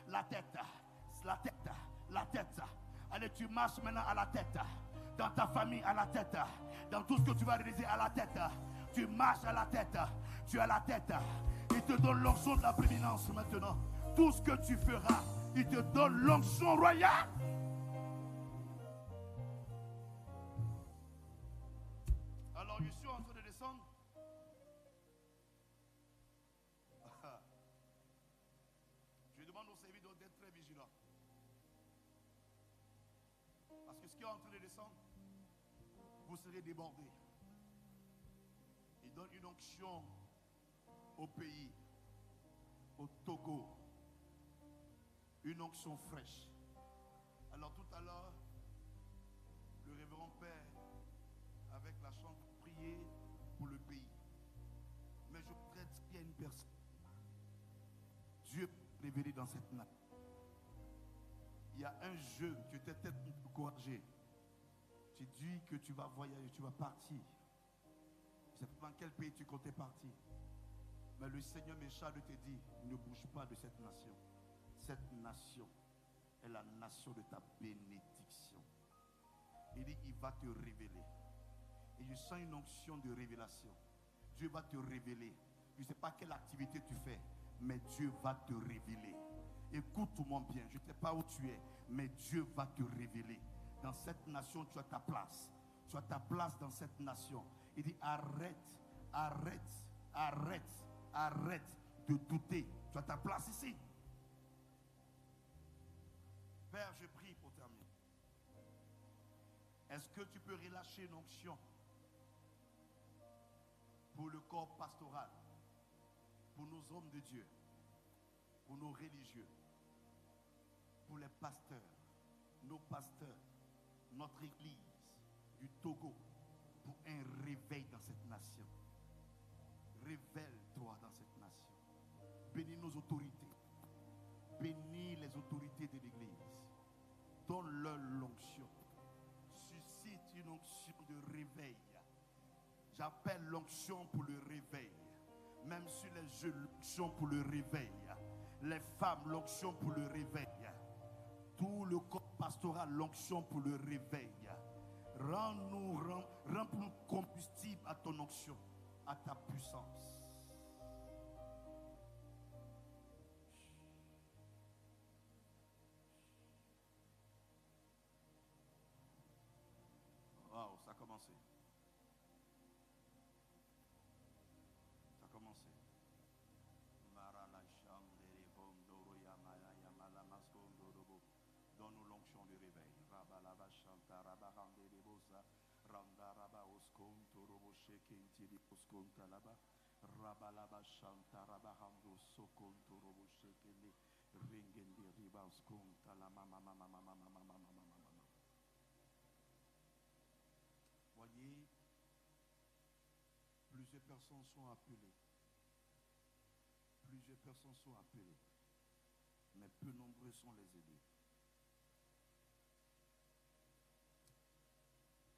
La tête, la tête, la tête. Allez, tu marches maintenant à la tête. Dans ta famille, à la tête. Dans tout ce que tu vas réaliser, à la tête. Tu marches à la tête. Tu es à la tête. Il te donne l'onction de la prééminence maintenant. Tout ce que tu feras, il te donne l'onction royale. Alors, je suis en train de descendre. Je demande aux serviteurs d'être très vigilants. Parce que ce qui est en train de descendre, vous serez débordés. Il donne une onction au pays, au Togo. Une onction fraîche. Alors tout à l'heure, le révérend Père, avec la chante, prier pour le pays. Mais je voudrais dire qu'il y a une personne. Dieu est révélé dans cette nappe. Il y a un jeune, tu étais peut-être encouragé. Tu dis que tu vas voyager, tu vas partir. Je ne sais pas dans quel pays tu comptais partir. Mais le Seigneur me charge de te dire, ne bouge pas de cette nation. Cette nation est la nation de ta bénédiction. Il dit, il va te révéler. Et je sens une onction de révélation. Dieu va te révéler. Je ne sais pas quelle activité tu fais, mais Dieu va te révéler. Écoute-moi bien, je ne sais pas où tu es, mais Dieu va te révéler. Dans cette nation, tu as ta place. Tu as ta place dans cette nation. Il dit, arrête, arrête, arrête, arrête de douter. Tu as ta place ici. Père, je prie pour terminer. Est-ce que tu peux relâcher une onction pour le corps pastoral, pour nos hommes de Dieu, pour nos religieux, pour les pasteurs, nos pasteurs, notre église du Togo, pour un réveil dans cette nation. donne-leur l'onction. Suscite une onction de réveil. J'appelle l'onction pour le réveil. Même sur les jeunes, l'onction pour le réveil. Les femmes, l'onction pour le réveil. Tout le corps pastoral, l'onction pour le réveil. Rends-nous combustible à ton onction, à ta puissance. Wow, ça a commencé. Ça a commencé. Donne-nous l'onction du réveil. Voyez, plusieurs personnes sont appelées. Plusieurs personnes sont appelées. Mais peu nombreux sont les aidés.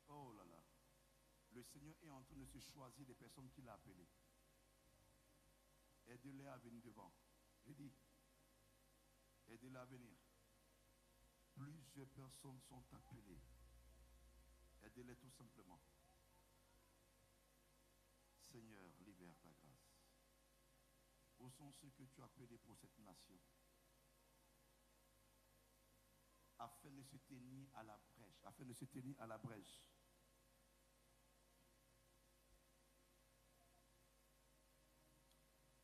Oh là là. Le Seigneur est en train de se choisir des personnes qu'il a appelées. Aidez-les à venir devant. J'ai dit, aidez-les à venir. Plusieurs personnes sont appelées. Aidez-les tout simplement. Seigneur, libère ta grâce. Où sont ceux que tu as appelés pour cette nation? Afin de se tenir à la brèche. Afin de se tenir à la brèche.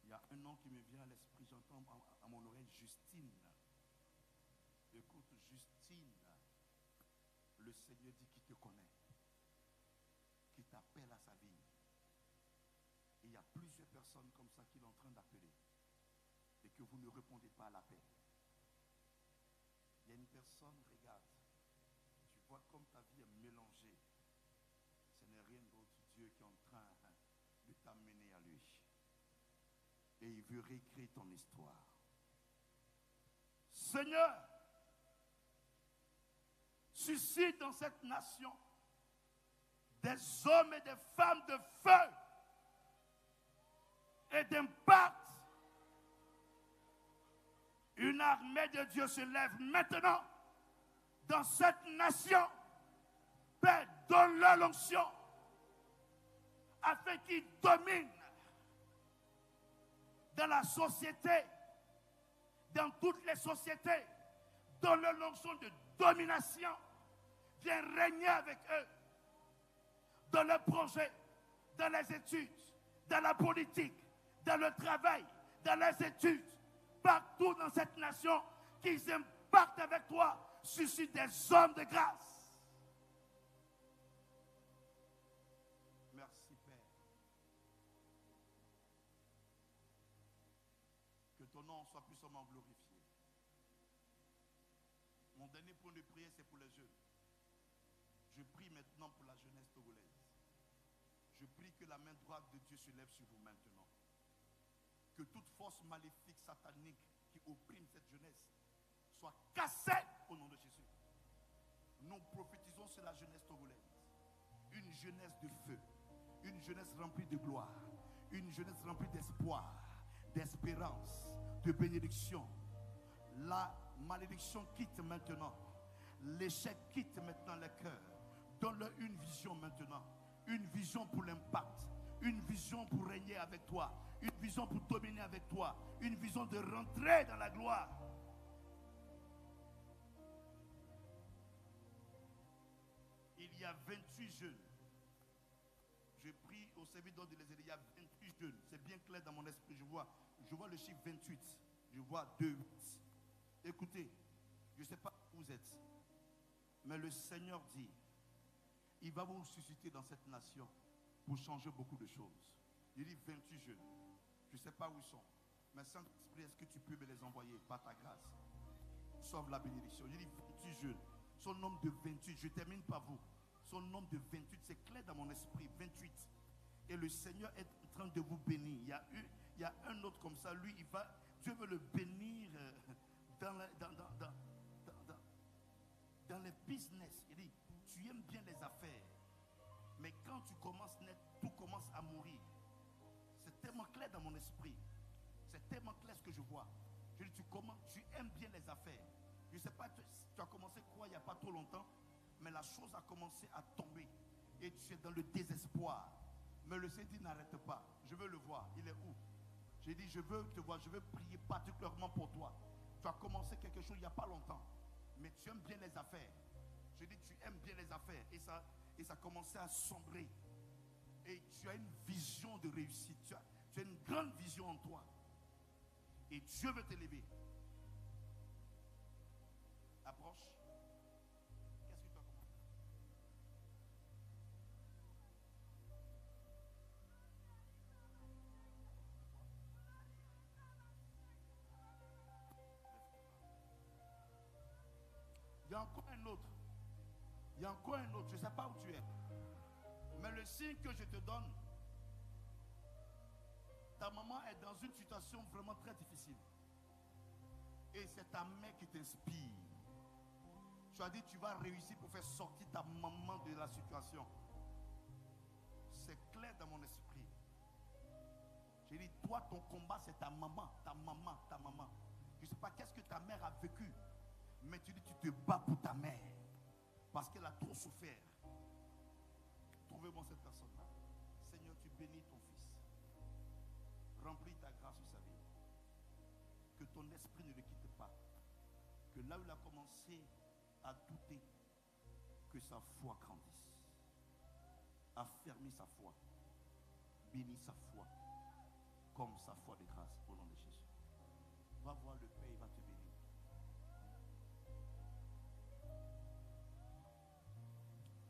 Il y a un nom qui me vient à l'esprit, j'entends à mon oreille Justine. Écoute, Justine, le Seigneur dit qu'il te connaît, qu'il t'appelle à sa vie. Et il y a plusieurs personnes comme ça qu'il est en train d'appeler et que vous ne répondez pas à l'appel. Il y a une personne, regarde, tu vois comme ta vie est mélangée. Ce n'est rien d'autre, Dieu qui est en train de t'amener à lui. Et il veut réécrire ton histoire. Seigneur, suscite dans cette nation des hommes et des femmes de feu et d'impact. Une armée de Dieu se lève maintenant dans cette nation. Père, donne-leur l'onction afin qu'ils dominent dans la société, dans toutes les sociétés. Donne-leur l'onction de domination. Viens régner avec eux dans leurs projets, dans les études, dans la politique, dans le travail, dans les études. Partout dans cette nation, qu'ils impactent avec toi, suscite des hommes de grâce. Merci Père. Que ton nom soit puissamment glorifié. Mon dernier point de prière, c'est pour les jeunes. Je prie maintenant pour la jeunesse togolaise. Je prie que la main droite de Dieu se lève sur vous maintenant. Que toute force maléfique, satanique qui opprime cette jeunesse soit cassée au nom de Jésus. Nous prophétisons sur la jeunesse togolaise. Une jeunesse de feu, une jeunesse remplie de gloire, une jeunesse remplie d'espoir, d'espérance, de bénédiction. La malédiction quitte maintenant. L'échec quitte maintenant le cœur. Donne-leur une vision maintenant. Une vision pour l'impact. Une vision pour régner avec toi. Une vision pour dominer avec toi. Une vision de rentrer dans la gloire. Il y a 28 jeunes. Je prie au serviteur de les aider. Il y a 28 jeunes. C'est bien clair dans mon esprit. Je vois le chiffre 28. Je vois 2, 8. Écoutez, je ne sais pas où vous êtes. Mais le Seigneur dit, il va vous susciter dans cette nation pour changer beaucoup de choses. Il dit 28 jeunes. Je ne sais pas où ils sont. Mais Saint-Esprit, est-ce que tu peux me les envoyer par ta grâce? Sauve la bénédiction. Il dit 28 jeunes. Son nombre de 28, je termine par vous. Son nombre de 28, c'est clair dans mon esprit, 28. Et le Seigneur est en train de vous bénir. Il y a un autre comme ça, lui, dans les business, il dit, tu aimes bien les affaires. Mais quand tu commences net, tout commence à mourir. C'est tellement clair dans mon esprit. C'est tellement clair ce que je vois. Je dis, tu aimes bien les affaires. Je ne sais pas, tu as commencé quoi il n'y a pas trop longtemps, mais la chose a commencé à tomber. Et tu es dans le désespoir. Mais le Seigneur dit, n'arrête pas. Je veux le voir. Il est où? J'ai dit, je veux te voir. Je veux prier particulièrement pour toi. Tu as commencé quelque chose il n'y a pas longtemps. Mais tu aimes bien les affaires. Je dis, tu aimes bien les affaires. Et ça a commencé à sombrer. Et tu as une vision de réussite. Tu as une grande vision en toi. Et Dieu veut t'élever. Approche. Qu'est-ce que tu as commencé? Il y a encore un autre. Il y a encore un autre. Je ne sais pas où tu es. Mais le signe que je te donne, ta maman est dans une situation vraiment très difficile. Et c'est ta mère qui t'inspire. Tu as dit tu vas réussir pour faire sortir ta maman de la situation. C'est clair dans mon esprit. J'ai dit, toi, ton combat, c'est ta maman, ta maman, ta maman. Je ne sais pas qu'est-ce que ta mère a vécu. Mais tu dis, tu te bats pour ta mère. Parce qu'elle a trop souffert. Trouvez-moi cette personne-là. Seigneur, tu bénis ton fils. Remplis ta grâce sur sa vie. Que ton esprit ne le quitte pas. Que là où il a commencé à douter, que sa foi grandisse. Affermis sa foi. Bénis sa foi. Comme sa foi de grâce au nom de Jésus. Va voir le Père, il va te bénir.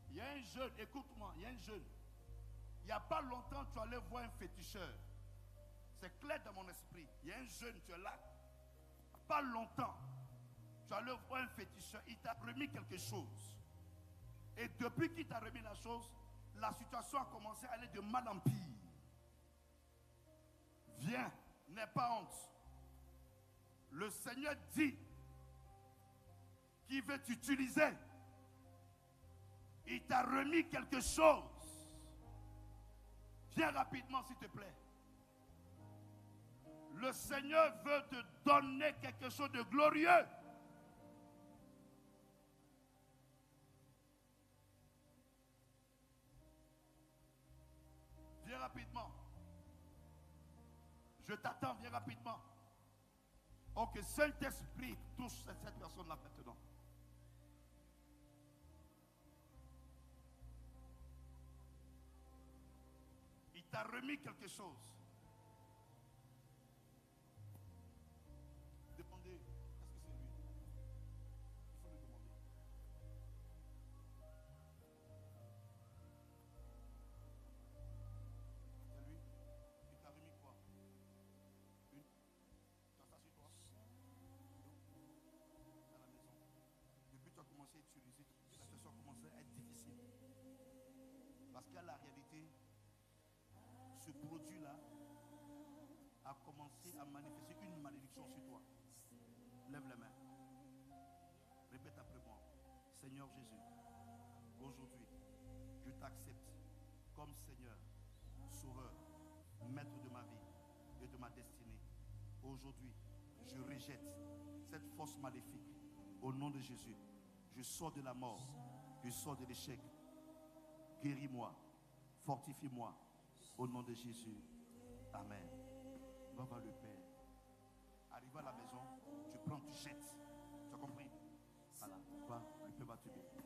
Il y a un jeune, écoute-moi, il y a un jeune. Il n'y a pas longtemps, tu allais voir un féticheur. C'est clair dans mon esprit. Il y a un jeune, tu es là. Pas longtemps, tu allais voir un féticheur. Il t'a remis quelque chose. Et depuis qu'il t'a remis la chose, la situation a commencé à aller de mal en pire. Viens, n'aie pas honte. Le Seigneur dit qu'il veut t'utiliser. Il t'a remis quelque chose. Viens rapidement, s'il te plaît. Le Seigneur veut te donner quelque chose de glorieux. Viens rapidement. Je t'attends, viens rapidement. Oh, que Saint-Esprit touche cette personne-là maintenant. Il t'a remis quelque chose. Demandez, est-ce que c'est lui? Il faut lui demander. C'est lui? Il t'a remis quoi? Tu as ça sur toi? À la maison. Depuis que tu as commencé à utiliser, la situation a commencé à être difficile. Parce qu'à la réalité, ce produit-là a commencé à manifester une malédiction sur toi. Lève les mains. Répète après moi. Seigneur Jésus, aujourd'hui, je t'accepte comme Seigneur, Sauveur, Maître de ma vie et de ma destinée. Aujourd'hui, je rejette cette force maléfique. Au nom de Jésus, je sors de la mort, je sors de l'échec. Guéris-moi, fortifie-moi. Au nom de Jésus. Amen. Va voir le Père. Arrive à la maison, tu prends, tu jettes. Tu as compris? Voilà. Va, le Père va te bénir.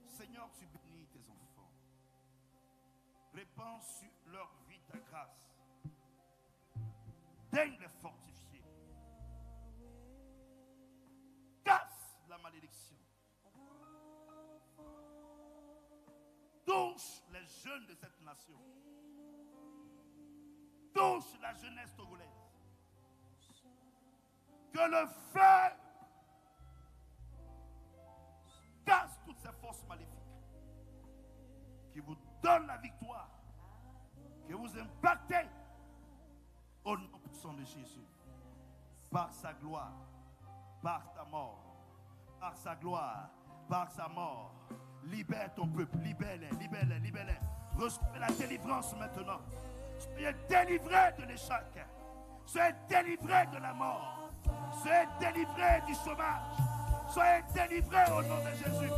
Seigneur, tu bénis tes enfants. Répands sur leur vie ta grâce. Daigne les fortifier. Casse la malédiction. Touche les jeunes de cette nation. Touche la jeunesse togolaise. Que le feu casse toutes ces forces maléfiques qui vous donnent la victoire, que vous impactez au nom puissant de Jésus, par sa gloire, par ta mort, par sa gloire, par sa mort. Libère ton peuple, libère-les, libère-les, libère-les. Recevez la délivrance maintenant. Soyez délivrés de l'échec. Soyez délivrés de la mort. Soyez délivrés du chômage. Soyez délivrés au nom de Jésus.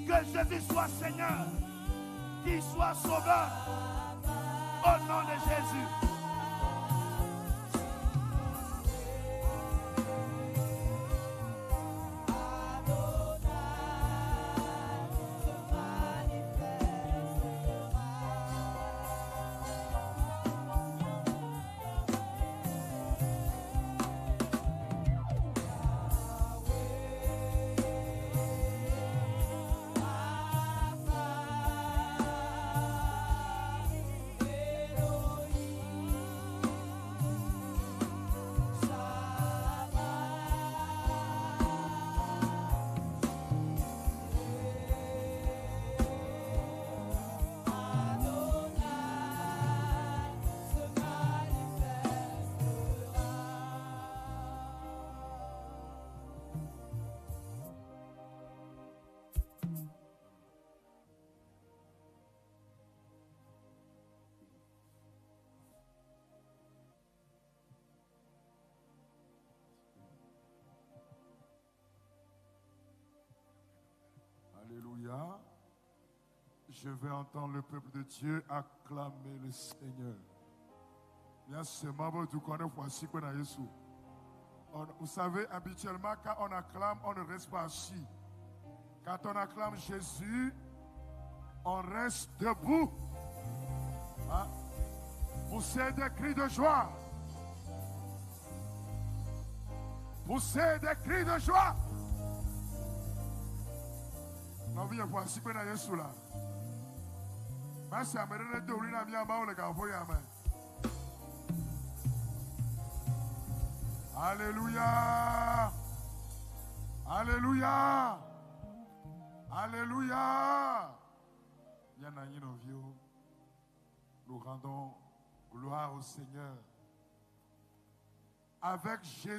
Que Jésus soit Seigneur. Qu'il soit Sauveur. Au nom de Jésus. Alléluia. Je vais entendre le peuple de Dieu acclamer le Seigneur. Bien sûr, tu connais voici qu'on a Jésus. Vous savez, habituellement, quand on acclame, on ne reste pas assis. Quand on acclame Jésus, on reste debout. Hein? Poussez des cris de joie. Poussez des cris de joie. Non, viens voir si vous avez Jésus là. Merci à me donner de l'une à bien bas le gars. Alléluia. Alléluia. Alléluia. Bien à nous rendons gloire au Seigneur. Avec Jésus.